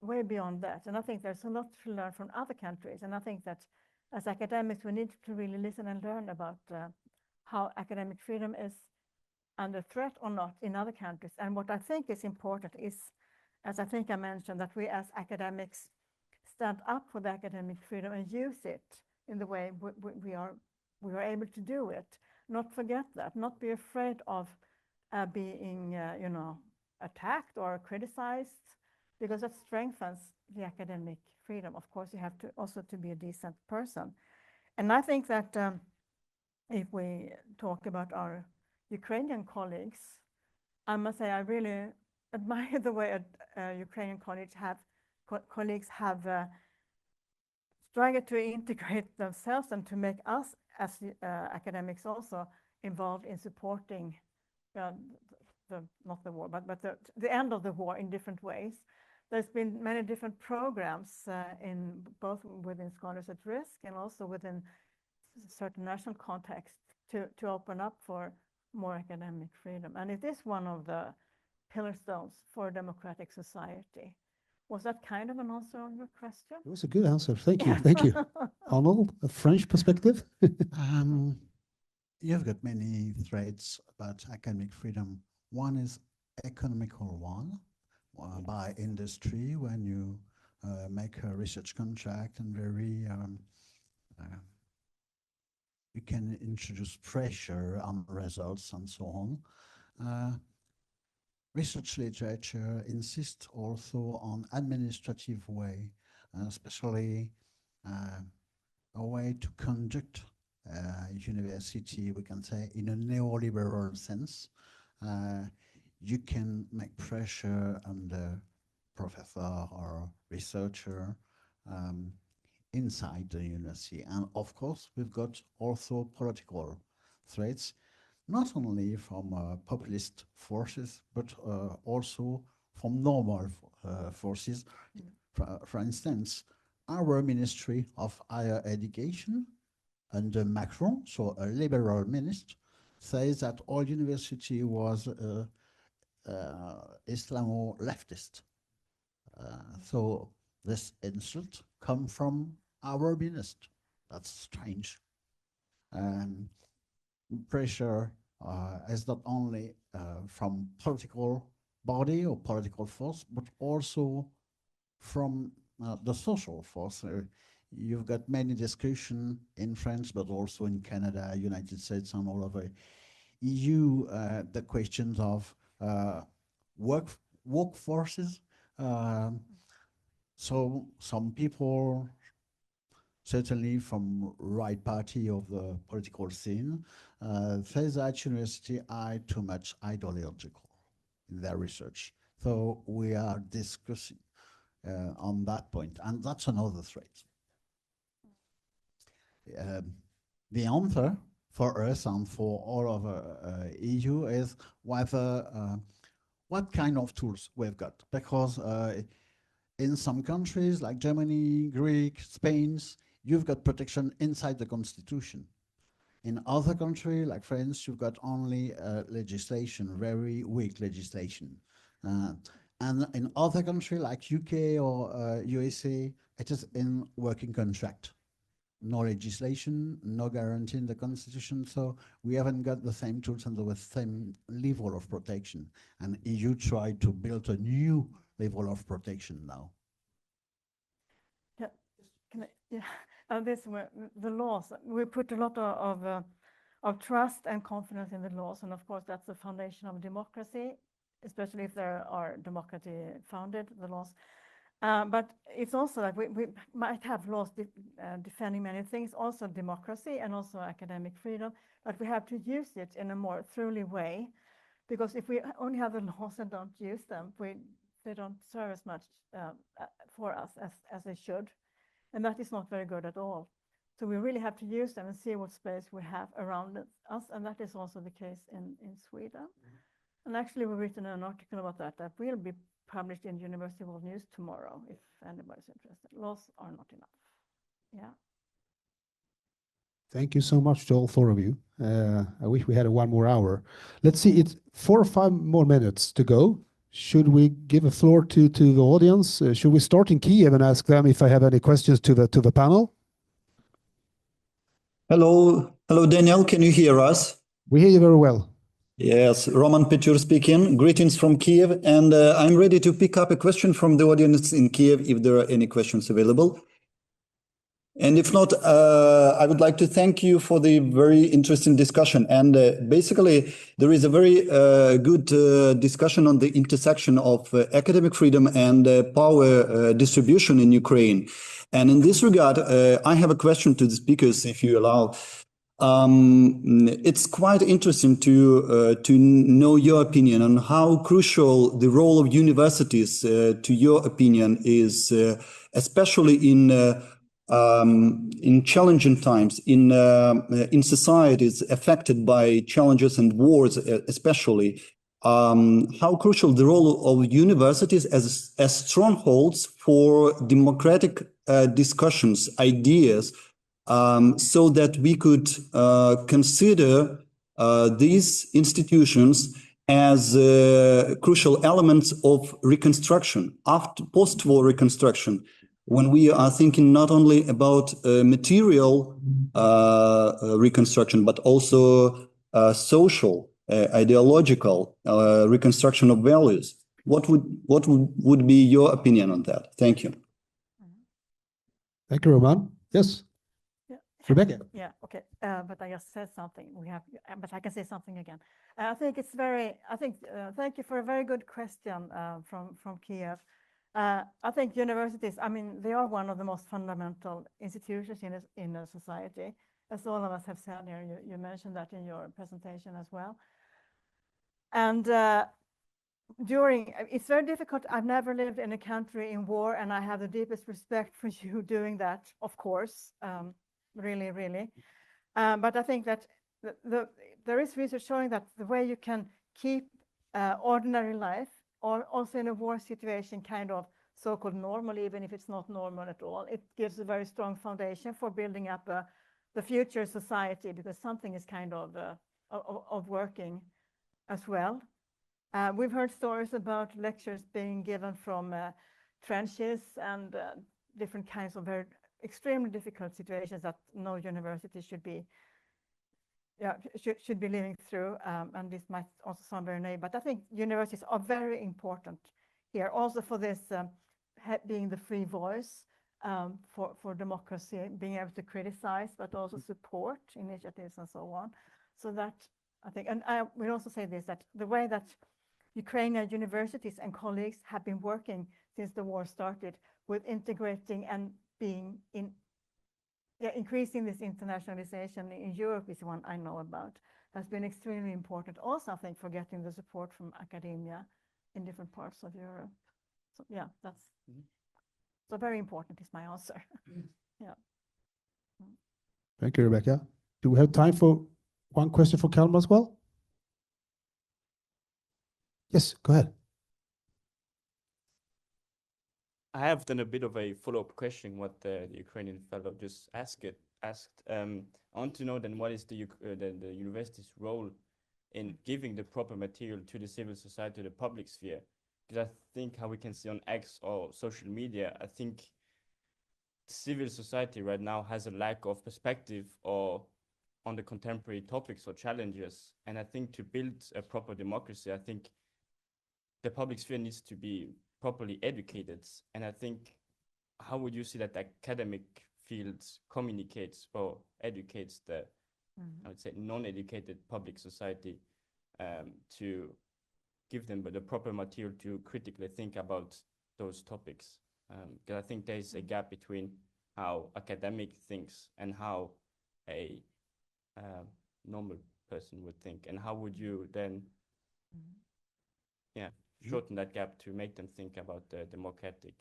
way beyond that. And I think there's a lot to learn from other countries. And I think that as academics, we need to really listen and learn about how academic freedom is under threat or not in other countries. And what I think is important is, as I think I mentioned, that we as academics stand up for the academic freedom and use it in the way we are able to do it. Not forget that, not be afraid of being, attacked or criticized, because that strengthens the academic freedom. Of course, you have to also to be a decent person. And I think that if we talk about our Ukrainian colleagues, I must say I really admire the way Ukrainian colleagues have struggled to integrate themselves and to make us as academics also involved in supporting not the war, but the end of the war in different ways. There's been many different programs in both within Scholars at Risk and also within certain national contexts to open up for more academic freedom. And it is one of the pillar stones for a democratic society. Was that kind of an answer on your question? It was a good answer. Thank you. Thank you. Arnold, a French perspective? You've got many threads about academic freedom. One is economical one, by industry, when you make a research contract and you can introduce pressure on results and so on. research literature insists also on administrative way, especially a way to conduct university, we can say, in a neoliberal sense. You can make pressure on the professor or researcher inside the university. And of course, we've got also political threats, not only from populist forces, but also from normal forces. For instance, our Ministry of Higher Education under Macron, so a liberal minister, says that all university was Islamo-leftist. So this insult come from our minister. That's strange. Pressure is not only from political body or political force, but also from the social force. You've got many discussions in France, but also in Canada, United States, and all over EU, the questions of workforces. So some people, certainly from right party of the political scene, say that university are too much ideological in their research. So we are discussing on that point, and that's another threat. The answer for us and for all of EU is whether what kind of tools we've got, because in some countries like Germany, Greece, Spain, you've got protection inside the constitution. In other countries like France, you've got only legislation, very weak legislation. And in other countries like UK or USA, it is in working contract. No legislation, no guarantee in the constitution, so we haven't got the same tools and the same level of protection. And EU tried to build a new level of protection now. Yeah, can I, yeah. The laws. We put a lot of trust and confidence in the laws, and of course that's the foundation of democracy, especially if there are democracy founded, the laws. But it's also that we might have laws defending many things, also democracy and also academic freedom, but we have to use it in a more thoroughly way, because if we only have the laws and don't use them, they don't serve as much for us as they should, and that is not very good at all. So we really have to use them and see what space we have around us, and that is also the case in Sweden. And actually we've written an article about that will be published in University World News tomorrow, if anybody's interested. Laws are not enough. Yeah. Thank you so much to all four of you. I wish we had one more hour. Let's see, it's 4 or 5 more minutes to go. Should we give a floor to the audience? Should we start in Kyiv and ask them if I have any questions to the panel? Hello, Daniel, can you hear us? We hear you very well. Yes, Roman Petur speaking. Greetings from Kyiv, and I'm ready to pick up a question from the audience in Kyiv if there are any questions available. And if not, I would like to thank you for the very interesting discussion. And basically, there is a very good discussion on the intersection of academic freedom and power distribution in Ukraine. And in this regard, I have a question to the speakers, if you allow. It's quite interesting to know your opinion on how crucial the role of universities, to your opinion, is, especially in challenging times, in societies affected by challenges and wars, especially. How crucial the role of universities as strongholds for democratic discussions, ideas, so that we could consider these institutions as crucial elements of reconstruction, after post-war reconstruction, when we are thinking not only about material reconstruction, but also social, ideological reconstruction of values. What would be your opinion on that? Thank you. Thank you, Roman. Yes. Rebecca. Yeah, okay. But I just said something. But I can say something again. I think it's very, thank you for a very good question from Kyiv. I think universities, I mean, they are one of the most fundamental institutions in a society, as all of us have said here. You mentioned that in your presentation as well. And it's very difficult. I've never lived in a country in war, and I have the deepest respect for you doing that, of course, really, really. But I think that there is research showing that the way you can keep ordinary life, or also in a war situation, kind of so-called normal, even if it's not normal at all, it gives a very strong foundation for building up the future society, because something is kind of working as well. We've heard stories about lectures being given from trenches and different kinds of very extremely difficult situations that no university should be living through. And this might also sound very naive, but I think universities are very important here, also for this being the free voice for democracy, being able to criticize, but also support initiatives and so on. So that I think, and I will also say this, that the way that Ukrainian universities and colleagues have been working since the war started with integrating and increasing this internationalization in Europe is one I know about, has been extremely important. Also, I think, for getting the support from academia in different parts of Europe. So yeah, that's so very important is my answer. Yeah. Thank you, Rebecca. Do we have time for one question for Kalmar as well? Yes, go ahead. I have then a bit of a follow-up question what the Ukrainian fellow just asked. I want to know then what is the university's role in giving the proper material to the civil society, the public sphere? Because I think how we can see on X or social media, I think civil society right now has a lack of perspective or on the contemporary topics or challenges. And I think to build a proper democracy, I think the public sphere needs to be properly educated. And I think, how would you see that the academic fields communicates or educates the, I would say, non-educated public society to give them the proper material to critically think about those topics? Because I think there's a gap between how academic thinks and how a normal person would think. And how would you then shorten that gap to make them think about the democratic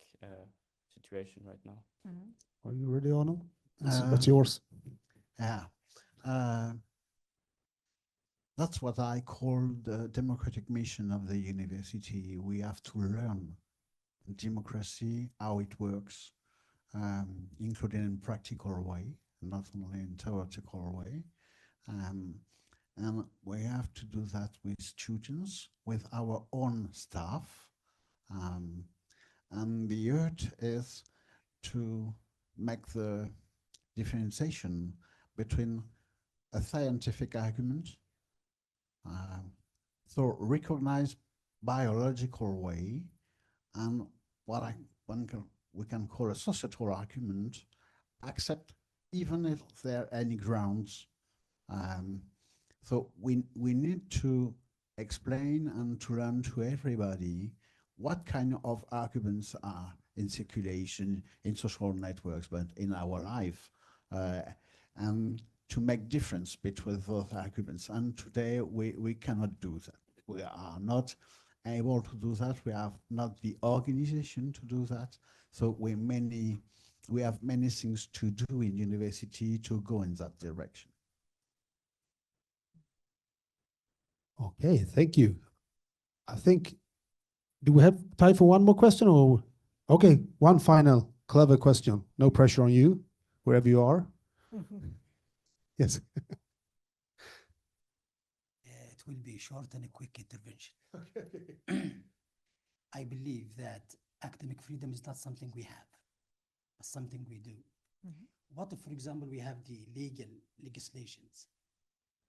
situation right now? Are you ready, Arno? That's yours. Yeah. That's what I call the democratic mission of the university. We have to learn democracy, how it works, including in practical way, not only in theoretical way. And we have to do that with students, with our own staff. And the urge is to make the differentiation between a scientific argument, so recognized biological way, and what we can call a societal argument, accept even if there are any grounds. So we need to explain and to learn to everybody what kind of arguments are in circulation in social networks, but in our life, and to make difference between those arguments. And today we cannot do that. We are not able to do that. We have not the organization to do that. So we have many things to do in university to go in that direction. Okay, thank you. I think, do we have time for one more question or? Okay, one final clever question. No pressure on you, wherever you are. Yes. It will be short and a quick intervention. I believe that academic freedom is not something we have, it's something we do. What if, for example, we have the legislations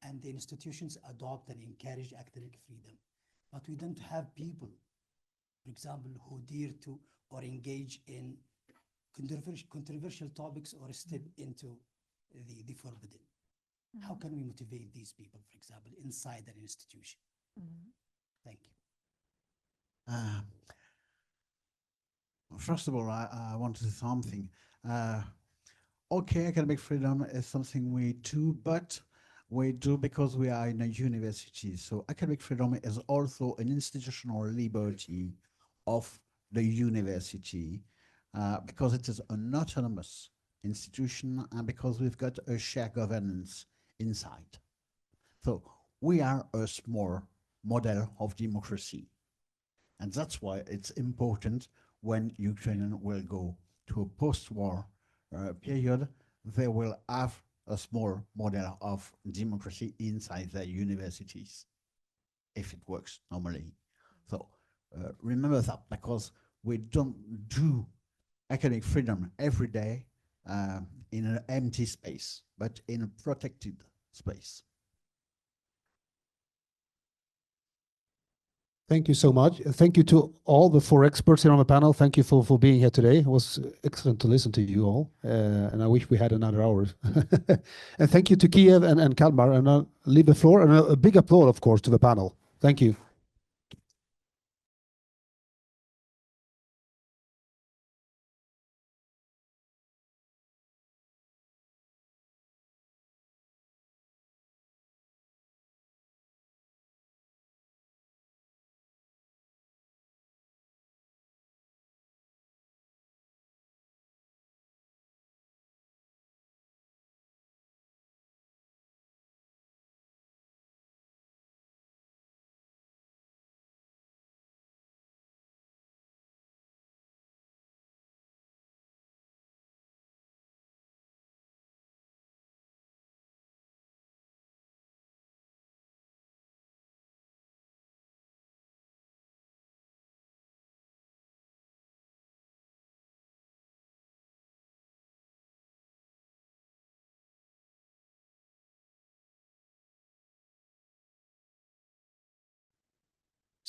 and the institutions adopt and encourage academic freedom, but we don't have people, for example, who dare to or engage in controversial topics or step into the forbidden. How can we motivate these people, for example, inside an institution? Thank you. First of all, I want to say something. Okay, academic freedom is something we do, but we do because we are in a university. So academic freedom is also an institutional liberty of the university because it is an autonomous institution and because we've got a shared governance inside. So we are a small model of democracy. And that's why it's important when Ukraine will go to a post-war period, they will have a small model of democracy inside their universities, if it works normally. So remember that, because we don't do academic freedom every day in an empty space, but in a protected space. Thank you so much. Thank you to all the 4 experts here on the panel. Thank you for being here today. It was excellent to listen to you all. And I wish we had another hour. And thank you to Kyiv and Kalmar. And I'll leave the floor, and a big applause, of course, to the panel. Thank you.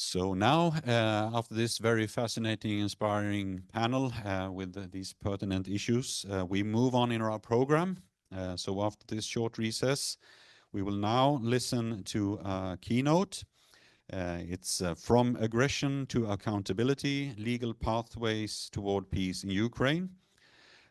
So now, after this very fascinating, inspiring panel with these pertinent issues, we move on in our program. So after this short recess, we will now listen to a keynote. It's From Aggression to Accountability, Legal Pathways Toward Peace in Ukraine.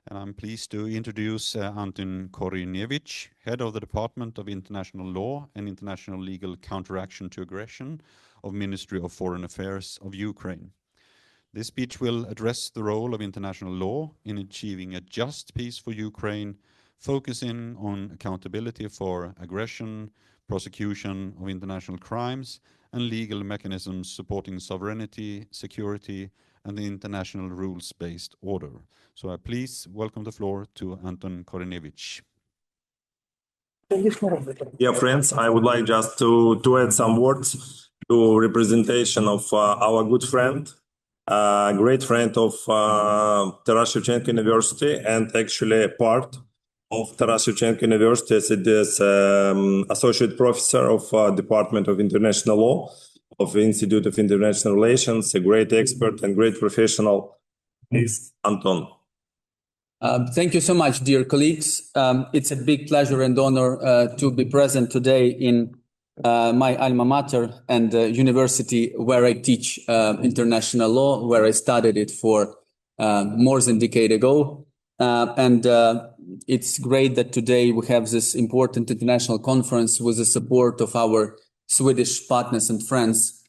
And I'm pleased to introduce Anton Korinevich, Head of the Department of International Law and International Legal Counteraction to Aggression of Ministry of Foreign Affairs of Ukraine. This speech will address the role of international law in achieving a just peace for Ukraine, focusing on accountability for aggression, prosecution of international crimes, and legal mechanisms supporting sovereignty, security, and the international rules-based order. So I please welcome the floor to Anton Korinevich. Dear friends, I would like just to add some words to representation of our good friend, great friend of Taras Shevchenko University, and actually a part of Taras Shevchenko University as it is associate professor of Department of International Law of Institute of International Relations, a great expert and great professional. Please, Anton. Thank you so much, dear colleagues. It's a big pleasure and honor to be present today in my alma mater and university where I teach international law, where I studied it for more than a decade ago. And it's great that today we have this important international conference with the support of our Swedish partners and friends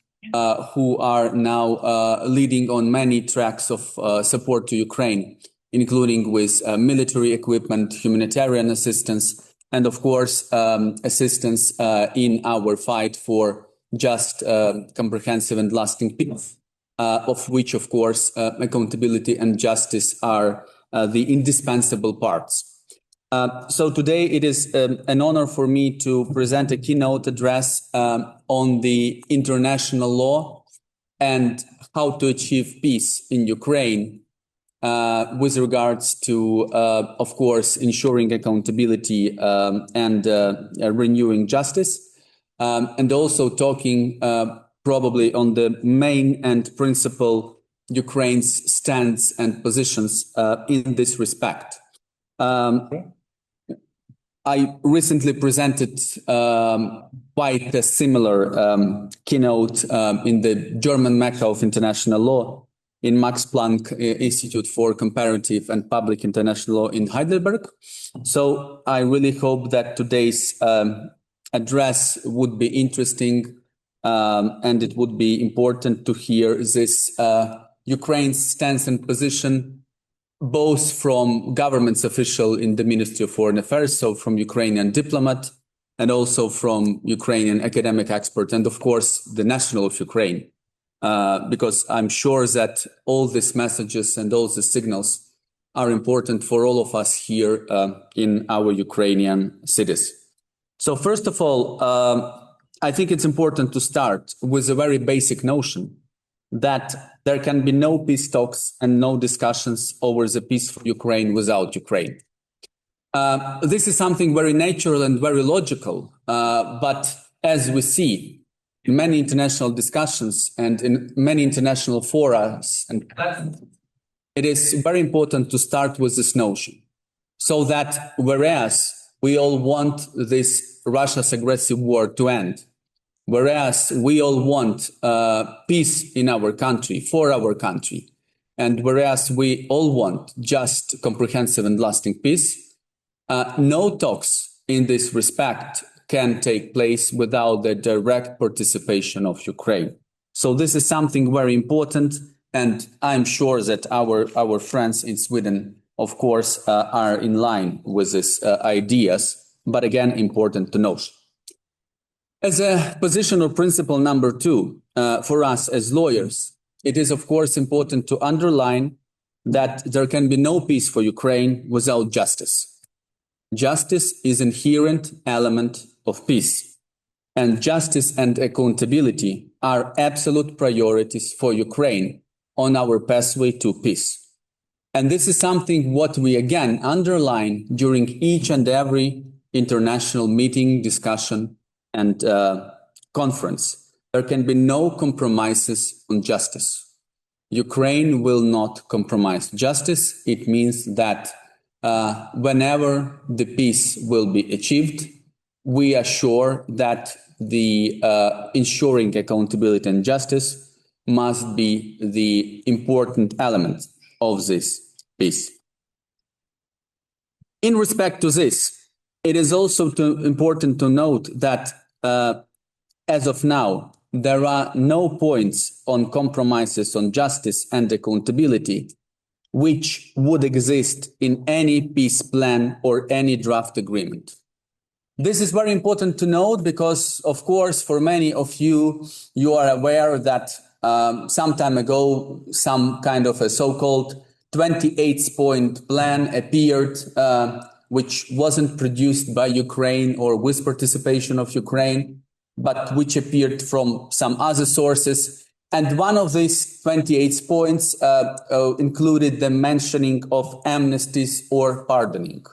who are now leading on many tracks of support to Ukraine, including with military equipment, humanitarian assistance, and of course, assistance in our fight for just, comprehensive and lasting peace, of which, of course, accountability and justice are the indispensable parts. So today it is an honor for me to present a keynote address on the international law and how to achieve peace in Ukraine with regards to, of course, ensuring accountability and renewing justice, and also talking probably on the main and principal Ukraine's stance and positions in this respect. I recently presented quite a similar keynote in the German Mecca of International Law in Max Planck Institute for Comparative and Public International Law in Heidelberg. So I really hope that today's address would be interesting and it would be important to hear this Ukraine's stance and position both from government's official in the Ministry of Foreign Affairs, so from Ukrainian diplomat, and also from Ukrainian academic expert, and of course, the national of Ukraine. Because I'm sure that all these messages and all the signals are important for all of us here in our Ukrainian cities. So first of all, I think it's important to start with a very basic notion that there can be no peace talks and no discussions over the peace for Ukraine without Ukraine. This is something very natural and very logical, but as we see in many international discussions and in many international forums and platforms, it is very important to start with this notion. So that whereas we all want this Russia's aggressive war to end, whereas we all want peace in our country, for our country, and whereas we all want just, comprehensive and lasting peace, no talks in this respect can take place without the direct participation of Ukraine. So this is something very important, and I'm sure that our friends in Sweden, of course, are in line with these ideas, but again, important to note. As a position or principle number two, for us as lawyers, it is of course important to underline that there can be no peace for Ukraine without justice. Justice is an inherent element of peace, and justice and accountability are absolute priorities for Ukraine on our pathway to peace. And this is something what we again underline during each and every international meeting, discussion, and conference. There can be no compromises on justice. Ukraine will not compromise justice. It means that whenever the peace will be achieved, we are sure that the ensuring accountability and justice must be the important element of this peace. In respect to this, it is also important to note that as of now, there are no points on compromises on justice and accountability which would exist in any peace plan or any draft agreement. This is very important to note because, of course, for many of you, you are aware that some time ago, some kind of a so-called 28-point plan appeared, which wasn't produced by Ukraine or with participation of Ukraine, but which appeared from some other sources. And one of these 28 points included the mentioning of amnesties or pardoning.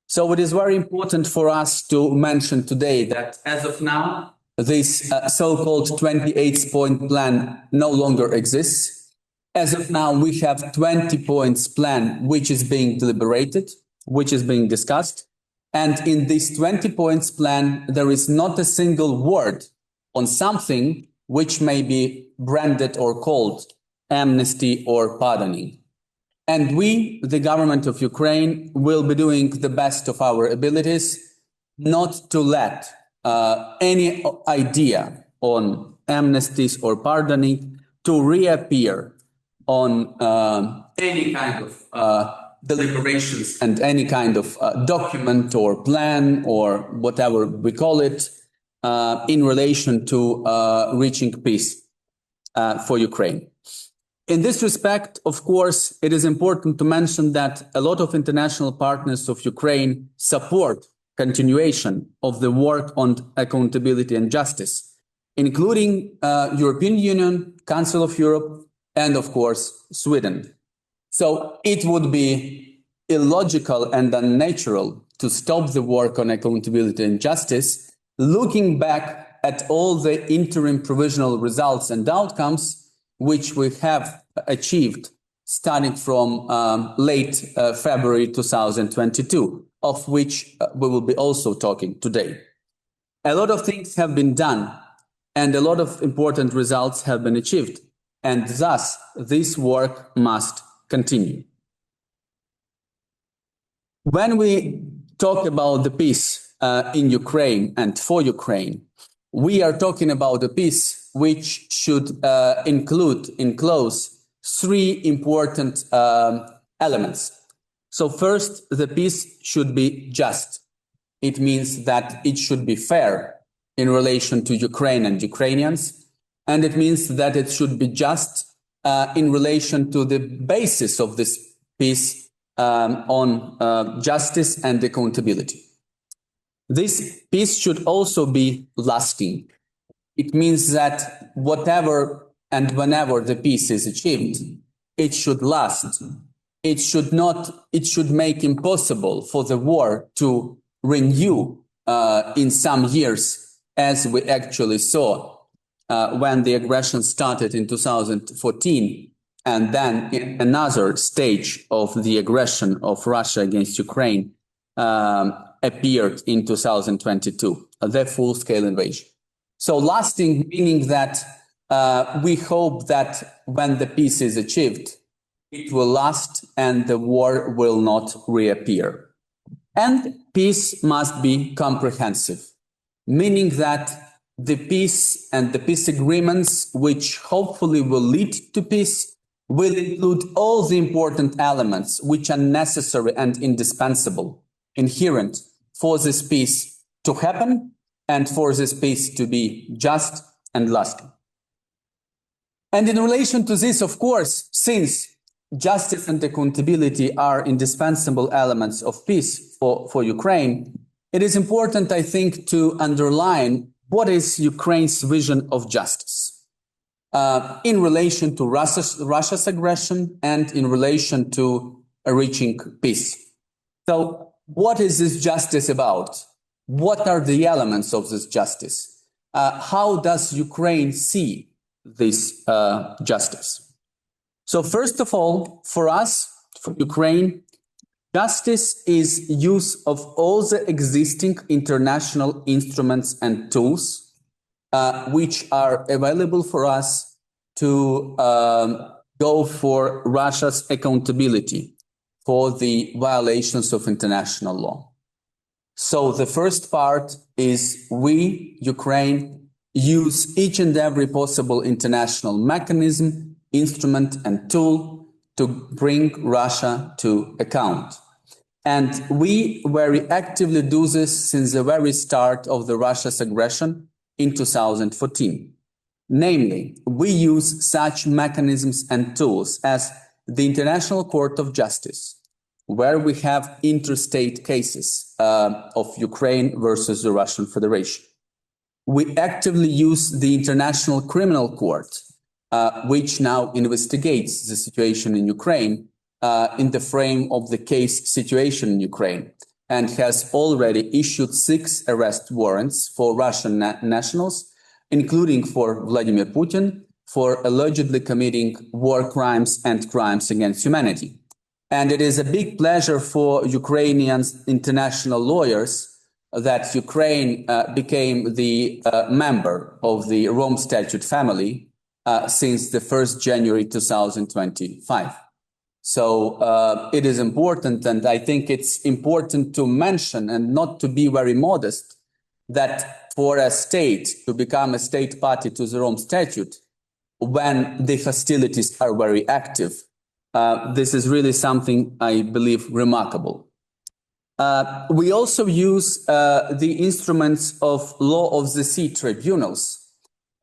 So it is very important for us to mention today that as of now, this so-called 28-point plan no longer exists. As of now, we have 20 points plan, which is being deliberated, which is being discussed. And in this 20 points plan, there is not a single word on something which may be branded or called amnesty or pardoning. And we, the government of Ukraine, will be doing the best of our abilities not to let any idea on amnesties or pardoning to reappear on any kind of deliberations and any kind of document or plan or whatever we call it in relation to reaching peace for Ukraine. In this respect, of course, it is important to mention that a lot of international partners of Ukraine support continuation of the work on accountability and justice, including European Union, Council of Europe, and of course, Sweden. So it would be illogical and unnatural to stop the work on accountability and justice, looking back at all the interim provisional results and outcomes which we have achieved starting from late February 2022, of which we will be also talking today. A lot of things have been done and a lot of important results have been achieved, and thus this work must continue. When we talk about the peace in Ukraine and for Ukraine, we are talking about a peace which should enclose three important elements. So first, the peace should be just. It means that it should be fair in relation to Ukraine and Ukrainians, and it means that it should be just in relation to the basis of this peace on justice and accountability. This peace should also be lasting. It means that whatever and whenever the peace is achieved, it should last. It should make impossible for the war to renew in some years, as we actually saw when the aggression started in 2014, and then in another stage of the aggression of Russia against Ukraine appeared in 2022, the full-scale invasion. So lasting, meaning that we hope that when the peace is achieved, it will last and the war will not reappear. And peace must be comprehensive, meaning that the peace and the peace agreements, which hopefully will lead to peace, will include all the important elements which are necessary and indispensable, inherent for this peace to happen and for this peace to be just and lasting. And in relation to this, of course, since justice and accountability are indispensable elements of peace for Ukraine, it is important, I think, to underline what is Ukraine's vision of justice in relation to Russia's aggression and in relation to reaching peace. So what is this justice about? What are the elements of this justice? How does Ukraine see this justice? So first of all, for us, for Ukraine, justice is use of all the existing international instruments and tools which are available for us to go for Russia's accountability for the violations of international law. So the first part is we, Ukraine, use each and every possible international mechanism, instrument and tool to bring Russia to account. And we very actively do this since the very start of the Russia's aggression in 2014. Namely, we use such mechanisms and tools as the International Court of Justice, where we have interstate cases of Ukraine versus the Russian Federation. We actively use the International Criminal Court, which now investigates the situation in Ukraine in the frame of the case situation in Ukraine, and has already issued 6 arrest warrants for Russian nationals, including for Vladimir Putin, for allegedly committing war crimes and crimes against humanity. And it is a big pleasure for Ukrainian international lawyers that Ukraine became the member of the Rome Statute family since the 1st January 2025. So it is important, and I think it's important to mention and not to be very modest, that for a state to become a state party to the Rome Statute, when the hostilities are very active, this is really something I believe remarkable. We also use the instruments of law of the sea tribunals,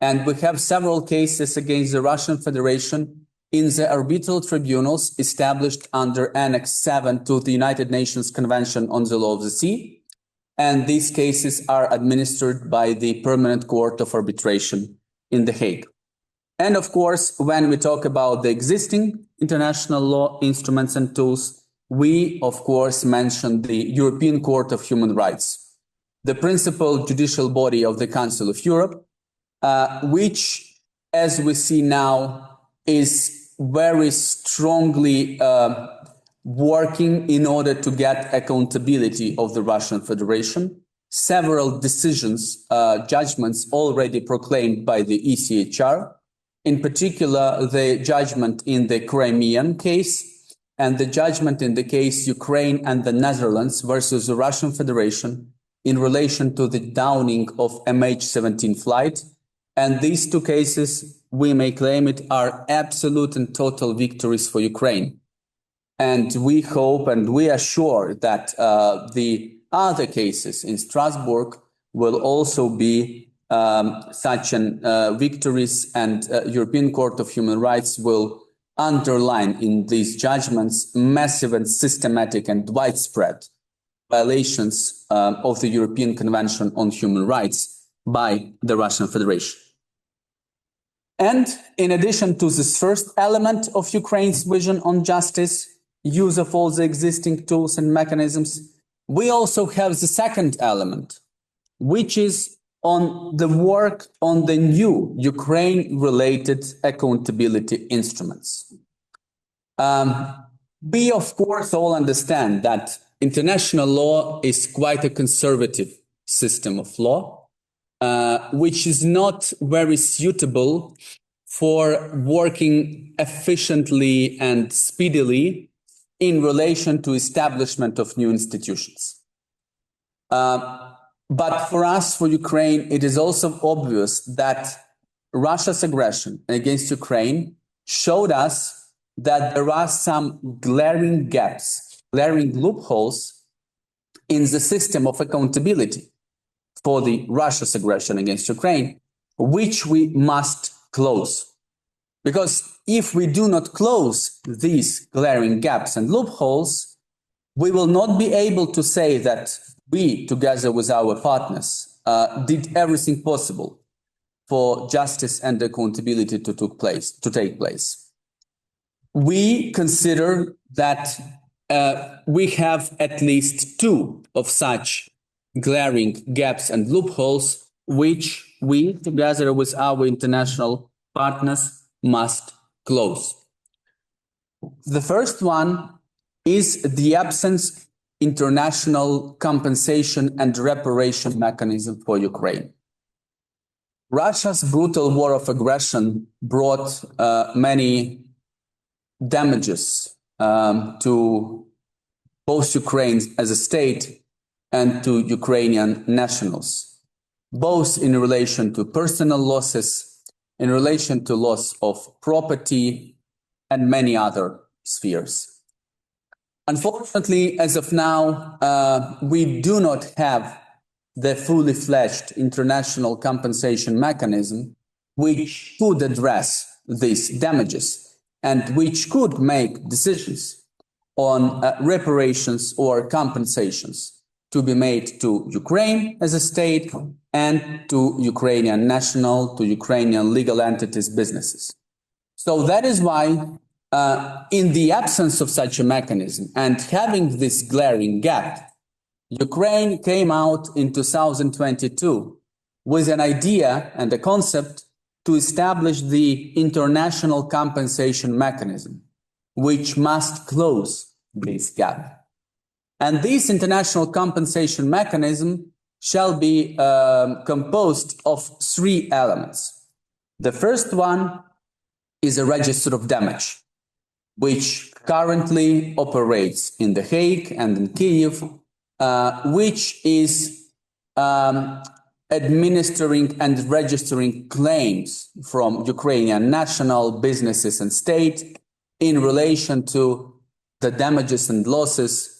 and we have several cases against the Russian Federation in the arbitral tribunals established under Annex 7 to the United Nations Convention on the Law of the Sea. And these cases are administered by the Permanent Court of Arbitration in The Hague. And of course, when we talk about the existing international law instruments and tools, we of course mention the European Court of Human Rights, the principal judicial body of the Council of Europe, which, as we see now, is very strongly working in order to get accountability of the Russian Federation. Several decisions, judgments already proclaimed by the ECHR, in particular the judgment in the Crimean case and the judgment in the case Ukraine and the Netherlands versus the Russian Federation in relation to the downing of MH17 flight. And these two cases, we may claim it, are absolute and total victories for Ukraine. And we hope and we are sure that the other cases in Strasbourg will also be such victories, and European Court of Human Rights will underline in these judgments massive and systematic and widespread violations of the European Convention on Human Rights by the Russian Federation. And in addition to this first element of Ukraine's vision on justice, use of all the existing tools and mechanisms, we also have the second element, which is on the work on the new Ukraine-related accountability instruments. We, of course, all understand that international law is quite a conservative system of law, which is not very suitable for working efficiently and speedily in relation to establishment of new institutions. But for us, for Ukraine, it is also obvious that Russia's aggression against Ukraine showed us that there are some glaring gaps, glaring loopholes in the system of accountability for the Russia's aggression against Ukraine, which we must close. Because if we do not close these glaring gaps and loopholes, we will not be able to say that we, together with our partners, did everything possible for justice and accountability to take place. We consider that we have at least two of such glaring gaps and loopholes, which we, together with our international partners, must close. The first one is the absence international compensation and reparation mechanism for Ukraine. Russia's brutal war of aggression brought many damages to both Ukraine as a state and to Ukrainian nationals, both in relation to personal losses, in relation to loss of property, and many other spheres. Unfortunately, as of now, we do not have the fully fledged international compensation mechanism which could address these damages and which could make decisions on reparations or compensations to be made to Ukraine as a state and to Ukrainian national, to Ukrainian legal entities, businesses. So that is why in the absence of such a mechanism and having this glaring gap, Ukraine came out in 2022 with an idea and a concept to establish the international compensation mechanism, which must close this gap. And this international compensation mechanism shall be composed of three elements. The first one is a register of damage, which currently operates in The Hague and in Kyiv, which is administering and registering claims from Ukrainian national businesses and state in relation to the damages and losses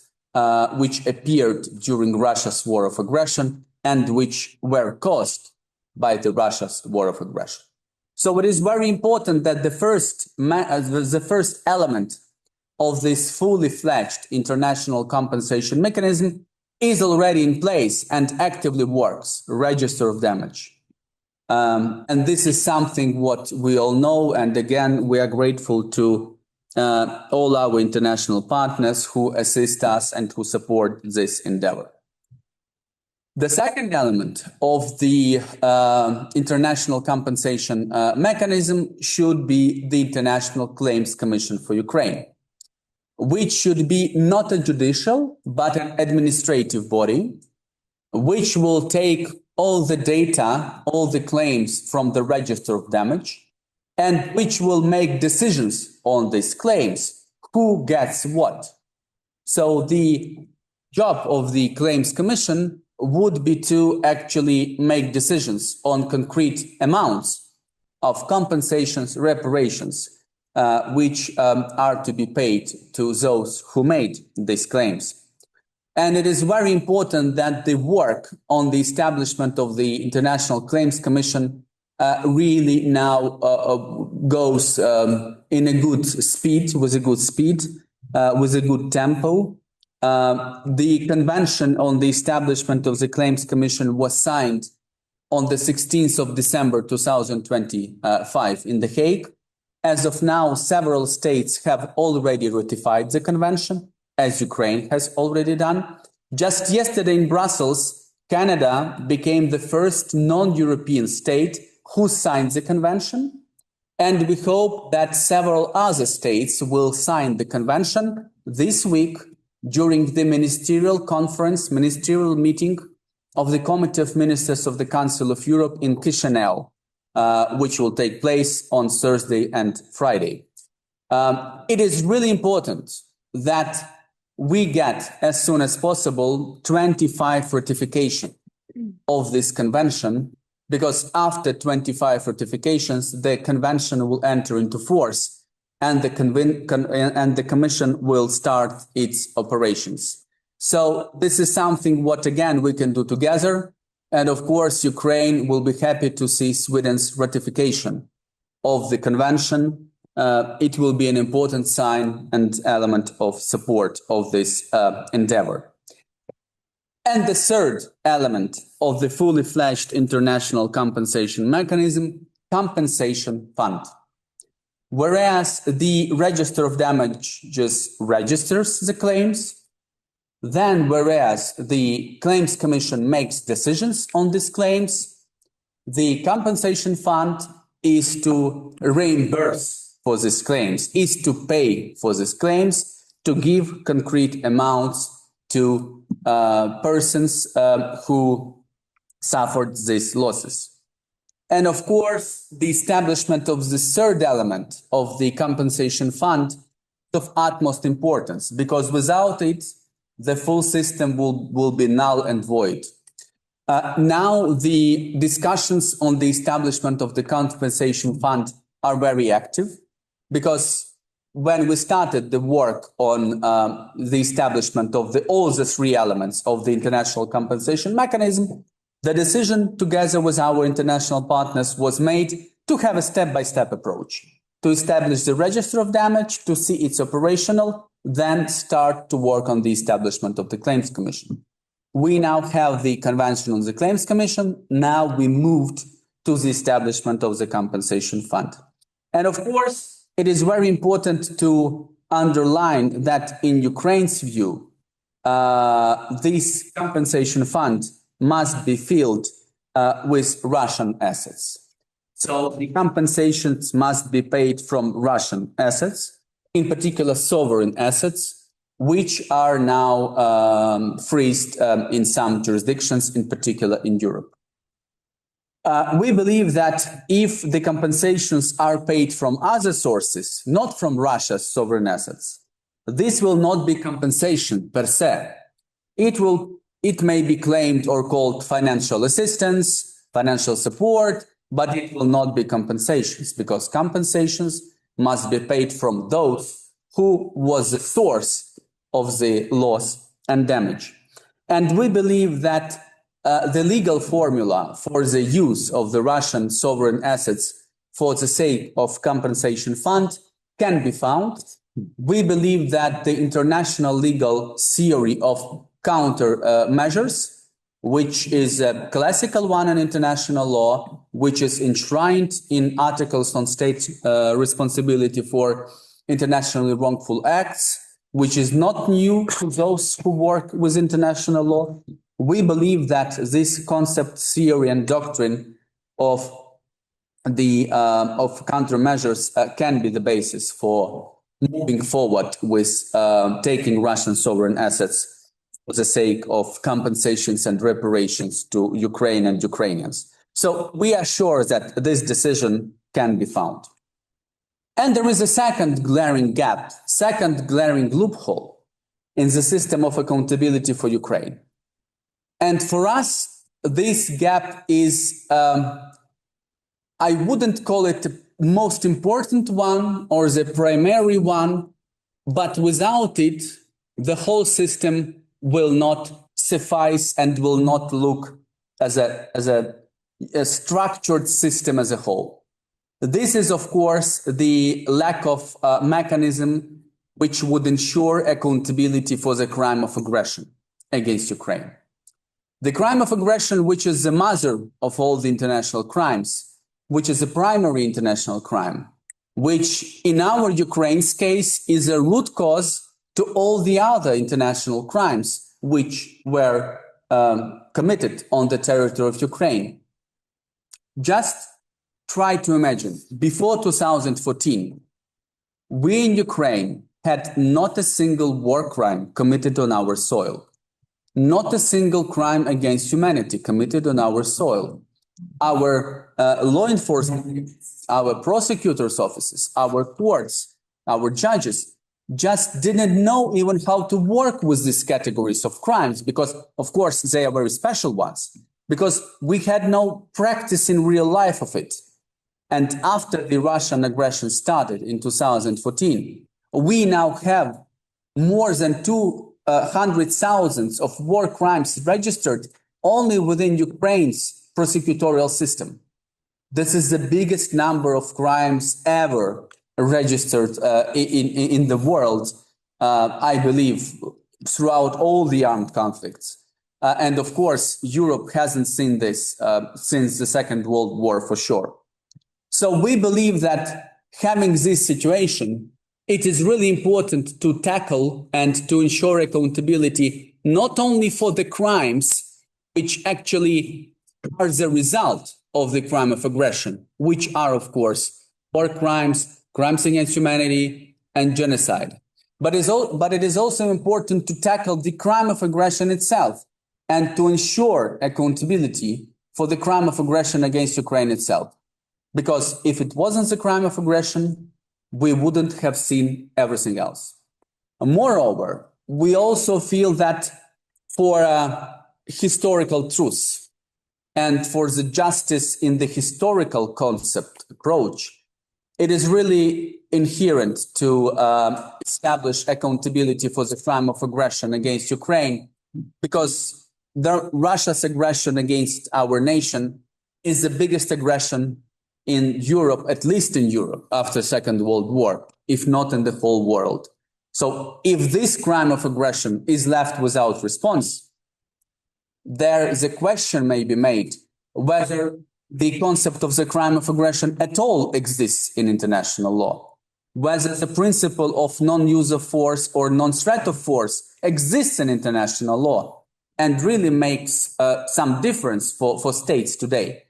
which appeared during Russia's war of aggression and which were caused by the Russia's war of aggression. So it is very important that the first element of this fully fledged international compensation mechanism is already in place and actively works, register of damage. And this is something what we all know. And again, we are grateful to all our international partners who assist us and who support this endeavor. The second element of the international compensation mechanism should be the International Claims Commission for Ukraine, which should be not a judicial, but an administrative body, which will take all the data, all the claims from the register of damage, and which will make decisions on these claims, who gets what. So the job of the Claims Commission would be to actually make decisions on concrete amounts of compensations, reparations, which are to be paid to those who made these claims. And it is very important that the work on the establishment of the International Claims Commission really now goes in a good speed, with a good tempo. The convention on the establishment of the Claims Commission was signed on the 16th of December 2025 in The Hague. As of now, several states have already ratified the convention, as Ukraine has already done. Just yesterday in Brussels, Canada became the first non-European state who signed the convention. And we hope that several other states will sign the convention this week during the ministerial conference, ministerial meeting of the Committee of Ministers of the Council of Europe in Chisinau, which will take place on Thursday and Friday. It is really important that we get, as soon as possible, 25 ratification of this convention, because after 25 ratifications, the convention will enter into force and the commission will start its operations. So this is something what, again, we can do together. And of course, Ukraine will be happy to see Sweden's ratification of the convention. It will be an important sign and element of support of this endeavor. And the third element of the fully fledged international compensation mechanism, compensation fund. Whereas the register of damage just registers the claims, then whereas the Claims Commission makes decisions on these claims, the compensation fund is to reimburse for these claims, is to pay for these claims, to give concrete amounts to persons who suffered these losses. And of course, the establishment of the third element of the compensation fund is of utmost importance, because without it, the full system will be null and void. Now, the discussions on the establishment of the compensation fund are very active, because when we started the work on the establishment of all the three elements of the international compensation mechanism, the decision together with our international partners was made to have a step-by-step approach, to establish the register of damage, to see it's operational, then start to work on the establishment of the Claims Commission. We now have the Convention on the Claims Commission. Now we moved to the establishment of the compensation fund. And of course, it is very important to underline that in Ukraine's view, this compensation fund must be filled with Russian assets. So the compensations must be paid from Russian assets, in particular sovereign assets, which are now freezed in some jurisdictions, in particular in Europe. We believe that if the compensations are paid from other sources, not from Russia's sovereign assets, this will not be compensation per se. It may be claimed or called financial assistance, financial support, but it will not be compensations, because compensations must be paid from those who was the source of the loss and damage. And we believe that the legal formula for the use of the Russian sovereign assets for the sake of compensation fund can be found. We believe that the international legal theory of counter measures, which is a classical one in international law, which is enshrined in articles on state responsibility for internationally wrongful acts, which is not new to those who work with international law. we believe that this concept, theory, and doctrine of the of countermeasures can be the basis for moving forward with taking Russian sovereign assets for the sake of compensations and reparations to Ukraine and Ukrainians. So we are sure that this decision can be found. And there is a second glaring gap, second glaring loophole in the system of accountability for Ukraine. And for us, this gap is, I wouldn't call it the most important one or the primary one, but without it, the whole system will not suffice and will not look as a structured system as a whole. This is, of course, the lack of mechanism which would ensure accountability for the crime of aggression against Ukraine. The crime of aggression, which is the mother of all the international crimes, which is a primary international crime, which in our Ukraine's case is a root cause to all the other international crimes which were committed on the territory of Ukraine. Just try to imagine, before 2014, we in Ukraine had not a single war crime committed on our soil, not a single crime against humanity committed on our soil. Our law enforcement, our prosecutors' offices, our courts, our judges just didn't know even how to work with these categories of crimes because, of course, they are very special ones, because we had no practice in real life of it. And after the Russian aggression started in 2014, we now have more than 200,000 of war crimes registered only within Ukraine's prosecutorial system. This is the biggest number of crimes ever registered in the world, I believe, throughout all the armed conflicts. And of course, Europe hasn't seen this since the Second World War for sure. So we believe that having this situation, it is really important to tackle and to ensure accountability, not only for the crimes which actually are the result of the crime of aggression, which are, of course, war crimes, crimes against humanity, and genocide. But it is also important to tackle the crime of aggression itself and to ensure accountability for the crime of aggression against Ukraine itself. Because if it wasn't the crime of aggression, we wouldn't have seen everything else. Moreover, we also feel that for historical truth and for the justice in the historical concept approach, it is really inherent to establish accountability for the crime of aggression against Ukraine, because Russia's aggression against our nation is the biggest aggression in Europe, at least in Europe, after the Second World War, if not in the whole world. So if this crime of aggression is left without response, there is a question may be made whether the concept of the crime of aggression at all exists in international law, whether the principle of non-use of force or non-threat of force exists in international law and really makes some difference for states today.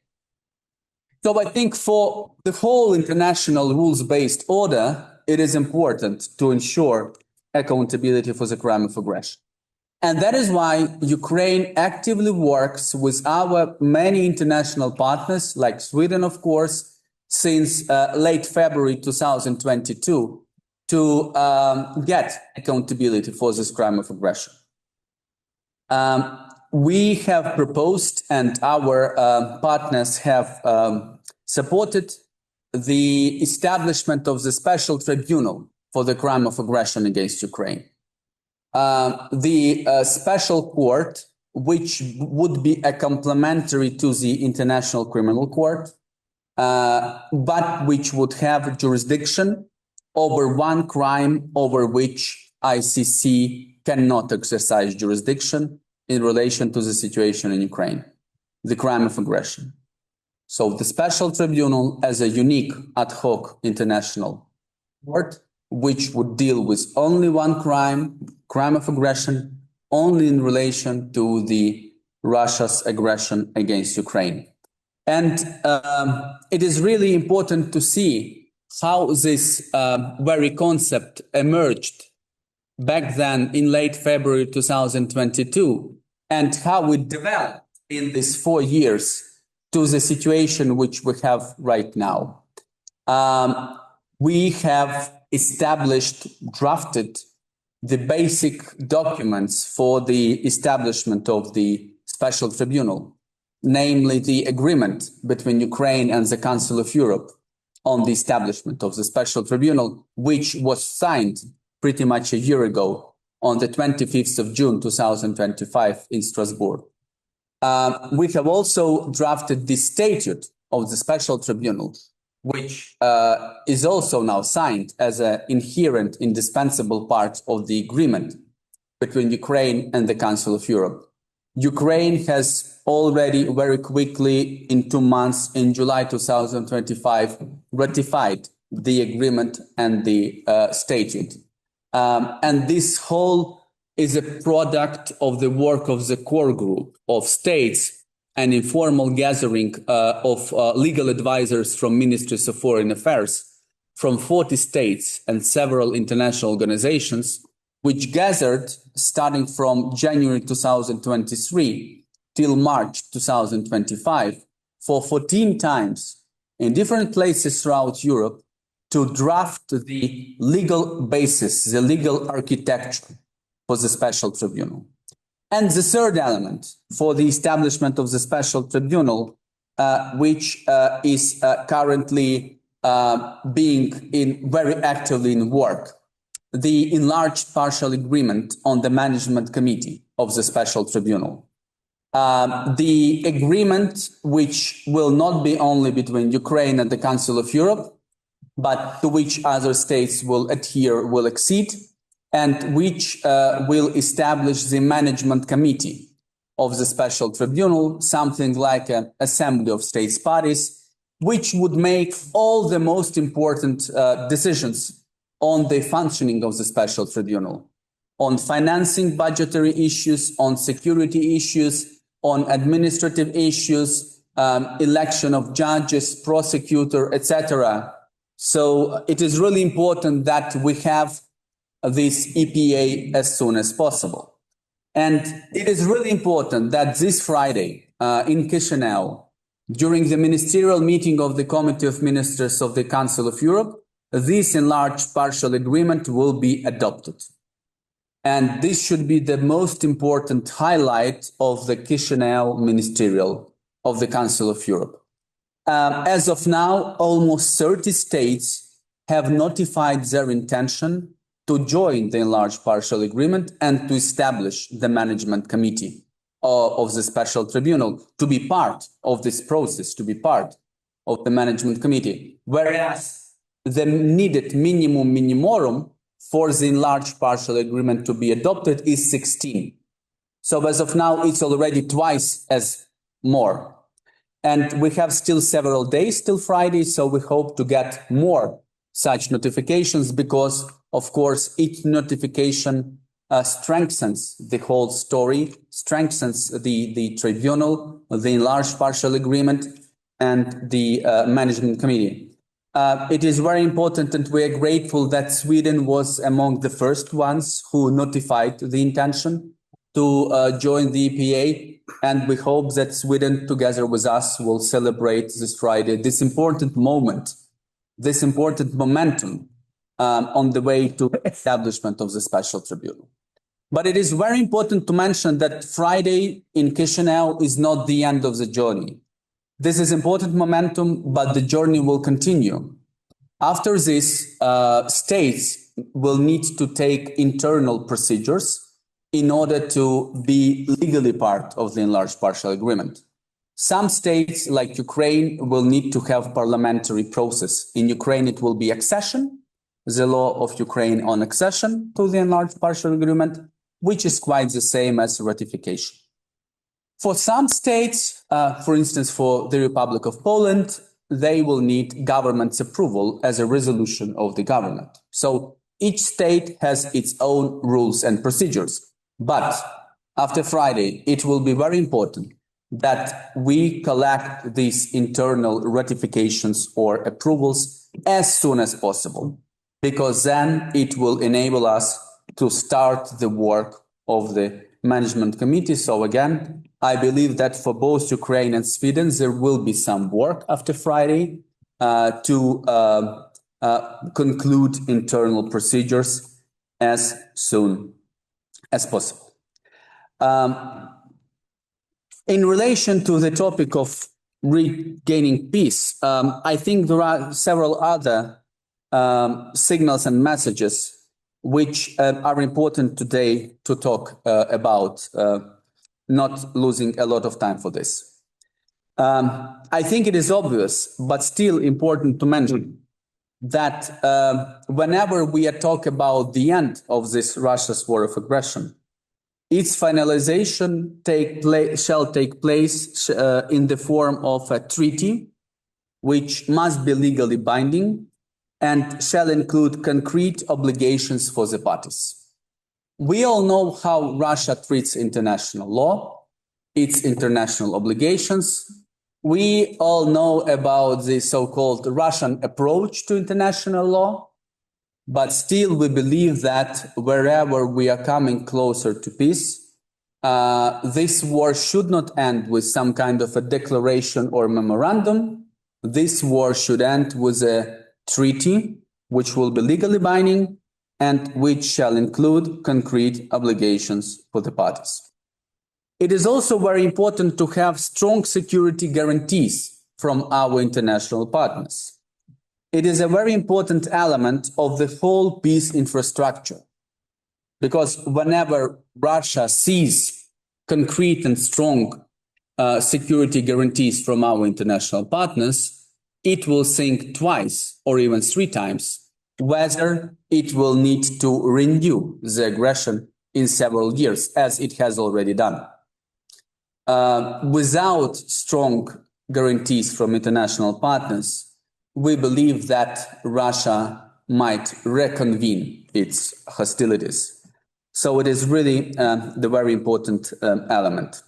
So I think for the whole international rules-based order, it is important to ensure accountability for the crime of aggression. And that is why Ukraine actively works with our many international partners, like Sweden, of course, since late February 2022, to get accountability for this crime of aggression. We have proposed, and our partners have supported, the establishment of the special tribunal for the crime of aggression against Ukraine. The special court, which would be a complementary to the International Criminal Court, but which would have jurisdiction over one crime over which ICC cannot exercise jurisdiction in relation to the situation in Ukraine, the crime of aggression. So the special tribunal as a unique ad hoc international court, which would deal with only one crime, crime of aggression, only in relation to the Russia's aggression against Ukraine. And it is really important to see how this very concept emerged back then in late February 2022, and how it developed in these 4 years to the situation which we have right now. We have established, drafted the basic documents for the establishment of the special tribunal, namely the agreement between Ukraine and the Council of Europe on the establishment of the special tribunal, which was signed pretty much a year ago on the 25th of June 2025 in Strasbourg. We have also drafted the statute of the special tribunal, which is also now signed as an inherent, indispensable part of the agreement between Ukraine and the Council of Europe. Ukraine has already very quickly, in 2 months, in July 2025, ratified the agreement and the statute. And this whole is a product of the work of the core group of states, an informal gathering of legal advisors from ministries of foreign affairs from 40 states and several international organizations, which gathered starting from January 2023 till March 2025 for 14 times in different places throughout Europe to draft the legal basis, the legal architecture for the special tribunal. And the third element for the establishment of the special tribunal, which is currently being very actively in work, the enlarged partial agreement on the management committee of the special tribunal. The agreement, which will not be only between Ukraine and the Council of Europe, but to which other states will adhere, will accede, and which will establish the management committee of the special tribunal, something like an assembly of states parties, which would make all the most important decisions on the functioning of the special tribunal, on financing budgetary issues, on security issues, on administrative issues, election of judges, prosecutor, etc. So it is really important that we have this EPA as soon as possible. And it is really important that this Friday in Chisinau, during the ministerial meeting of the Committee of Ministers of the Council of Europe, this enlarged partial agreement will be adopted. And this should be the most important highlight of the Chisinau ministerial of the Council of Europe. As of now, almost 30 states have notified their intention to join the enlarged partial agreement and to establish the management committee of the special tribunal, to be part of this process, to be part of the management committee. Whereas the needed minimorum for the enlarged partial agreement to be adopted is 16. So as of now, it's already twice as more. And we have still several days till Friday, so we hope to get more such notifications because, of course, each notification strengthens the whole story, strengthens the tribunal, the enlarged partial agreement, and the management committee. It is very important, and we are grateful that Sweden was among the first ones who notified the intention to join the EPA, and we hope that Sweden, together with us, will celebrate this Friday this important moment, this important momentum on the way to establishment of the special tribunal. But it is very important to mention that Friday in Chisinau is not the end of the journey. This is important momentum, but the journey will continue. After this, states will need to take internal procedures in order to be legally part of the enlarged partial agreement. Some states, like Ukraine, will need to have parliamentary process. In Ukraine, it will be accession, the law of Ukraine on accession to the enlarged partial agreement, which is quite the same as ratification. For some states, for instance, for the Republic of Poland, they will need government's approval as a resolution of the government. So each state has its own rules and procedures. But after Friday, it will be very important that we collect these internal ratifications or approvals as soon as possible, because then it will enable us to start the work of the management committee. So again, I believe that for both Ukraine and Sweden, there will be some work after Friday to conclude internal procedures as soon as possible. In relation to the topic of regaining peace, I think there are several other signals and messages which are important today to talk about, not losing a lot of time for this. I think it is obvious, but still important to mention that whenever we talk about the end of this Russia's war of aggression, its finalization shall take place in the form of a treaty, which must be legally binding and shall include concrete obligations for the parties. We all know how Russia treats international law, its international obligations. We all know about the so-called Russian approach to international law, but still we believe that wherever we are coming closer to peace, this war should not end with some kind of a declaration or memorandum. This war should end with a treaty which will be legally binding and which shall include concrete obligations for the parties. It is also very important to have strong security guarantees from our international partners. It is a very important element of the whole peace infrastructure, because whenever Russia sees concrete and strong security guarantees from our international partners, it will think twice or even 3 times whether it will need to renew the aggression in several years, as it has already done. Without strong guarantees from international partners, we believe that Russia might reconvene its hostilities. So it is really the very important element.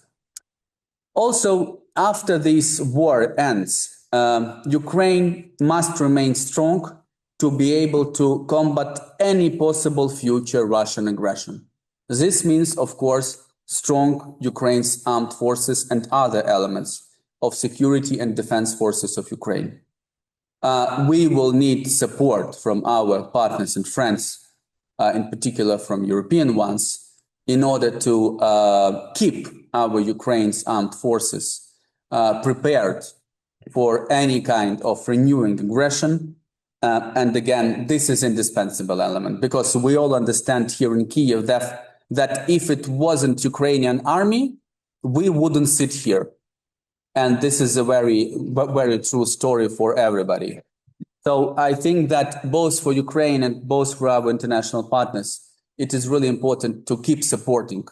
Also, after this war ends, Ukraine must remain strong to be able to combat any possible future Russian aggression. This means, of course, strong Ukraine's armed forces and other elements of security and defense forces of Ukraine. We will need support from our partners and friends, in particular from European ones, in order to keep our Ukraine's armed forces prepared for any kind of renewing aggression. And again, this is an indispensable element, because we all understand here in Kyiv that if it wasn't Ukrainian army, we wouldn't sit here. And this is a very, very true story for everybody. So I think that both for Ukraine and both for our international partners, it is really important to keep supporting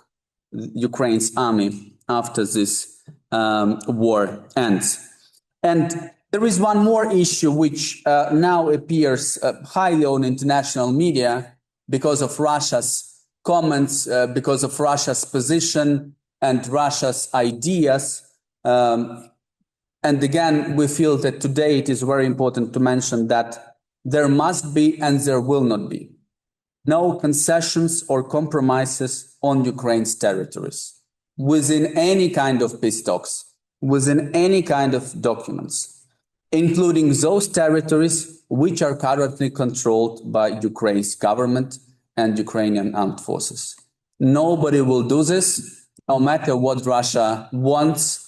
Ukraine's army after this war ends. And there is one more issue which now appears highly on international media because of Russia's comments, because of Russia's position and Russia's ideas. And again, we feel that today it is very important to mention that there must be and there will not be no concessions or compromises on Ukraine's territories within any kind of peace talks, within any kind of documents, including those territories which are currently controlled by Ukraine's government and Ukrainian armed forces. Nobody will do this, no matter what Russia wants,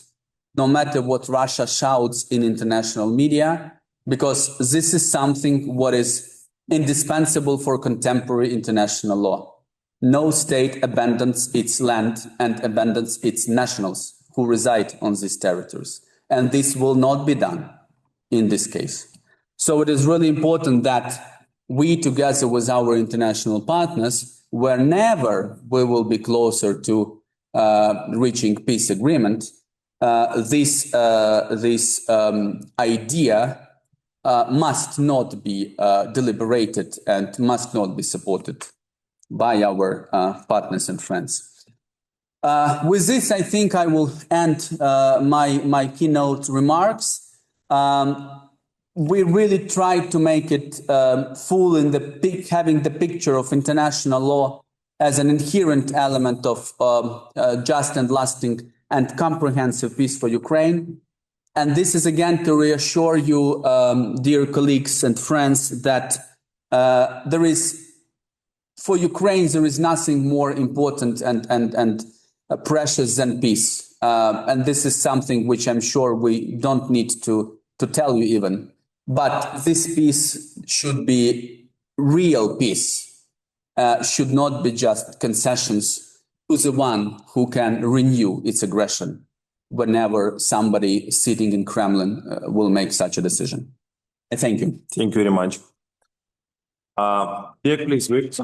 no matter what Russia shouts in international media, because this is something what is indispensable for contemporary international law. No state abandons its land and abandons its nationals who reside on these territories. And this will not be done in this case. So it is really important that we, together with our international partners, whenever we will be closer to reaching peace agreement, this idea must not be deliberated and must not be supported by our partners and friends. With this, I think I will end my keynote remarks. We really tried to make it full in having the picture of international law as an inherent element of just and lasting and comprehensive peace for Ukraine. And this is again to reassure you, dear colleagues and friends, that for Ukraine, there is nothing more important and precious than peace. And this is something which I'm sure we don't need to tell you even. But this peace should be real peace, should not be just concessions to the one who can renew its aggression whenever somebody sitting in Kremlin will make such a decision. Thank you. Thank you very much. Here, please, wait.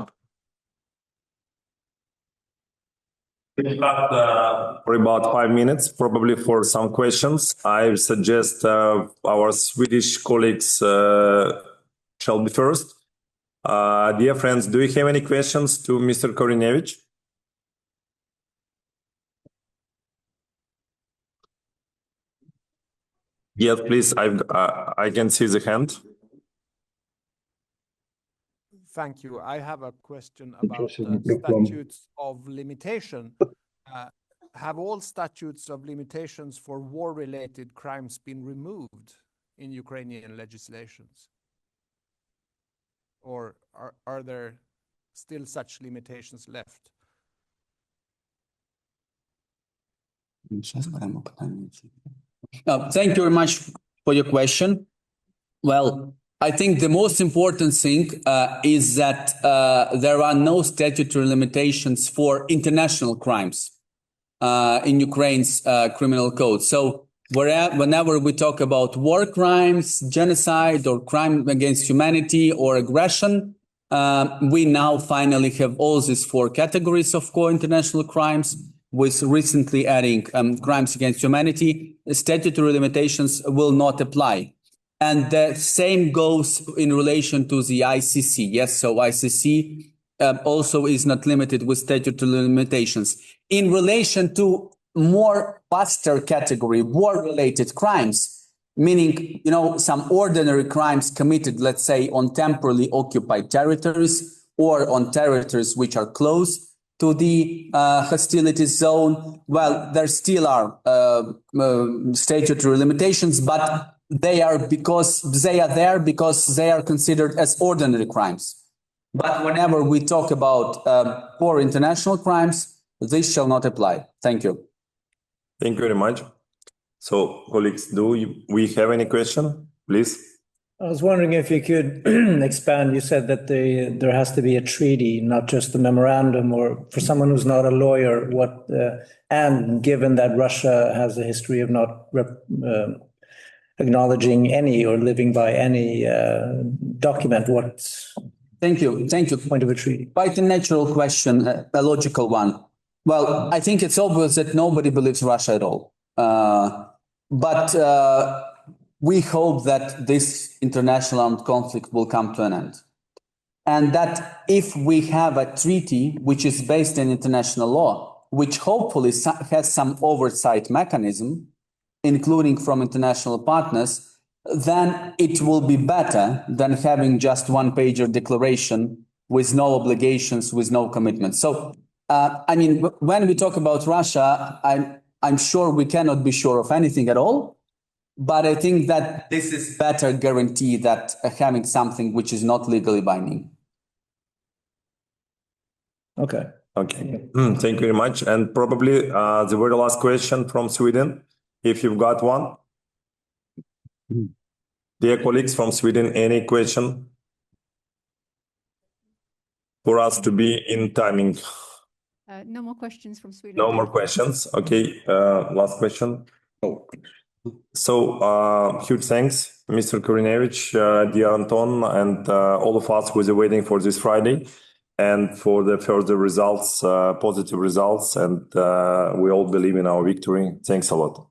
We got for about 5 minutes, probably for some questions. I suggest our Swedish colleagues shall be first. Dear friends, do you have any questions to Mr. Korinevich? Yes, please. I can see the hand. Thank you. I have a question about statutes of limitation. Have all statutes of limitations for war-related crimes been removed in Ukrainian legislations? Or are there still such limitations left? Thank you very much for your question. Well, I think the most important thing is that there are no statutory limitations for international crimes in Ukraine's criminal code. So whenever we talk about war crimes, genocide, or crime against humanity or aggression, we now finally have all these 4 categories of core international crimes, with recently adding crimes against humanity. Statutory limitations will not apply. And the same goes in relation to the ICC. Yes, so ICC also is not limited with statutory limitations. In relation to more vaster category, war-related crimes, meaning, some ordinary crimes committed, let's say, on temporarily occupied territories or on territories which are close to the hostility zone, well, there still are statutory limitations, but they are there because they are considered as ordinary crimes. But whenever we talk about core international crimes, this shall not apply. Thank you. Thank you very much. So, colleagues, we have any question, please? I was wondering if you could expand. You said that there has to be a treaty, not just a memorandum, or for someone who's not a lawyer, and given that Russia has a history of not acknowledging any or living by any document, Thank you. the point of a treaty? Quite a natural question, a logical one. Well, I think it's obvious that nobody believes Russia at all. But we hope that this international armed conflict will come to an end. And that if we have a treaty which is based on international law, which hopefully has some oversight mechanism, including from international partners, then it will be better than having just one-pager declaration with no obligations, with no commitment. So, when we talk about Russia, I'm sure we cannot be sure of anything at all. But I think that this is better guarantee that having something which is not legally binding. Okay. Okay. Thank you very much. And probably the very last question from Sweden, if you've got one. Dear colleagues from Sweden, any question for us to be in timing? No more questions from Sweden. No more questions. Okay. Last question. So, huge thanks, Mr. Korinevich, dear Anton, and all of us who is waiting for this Friday and for the further results, positive results, and we all believe in our victory. Thanks a lot.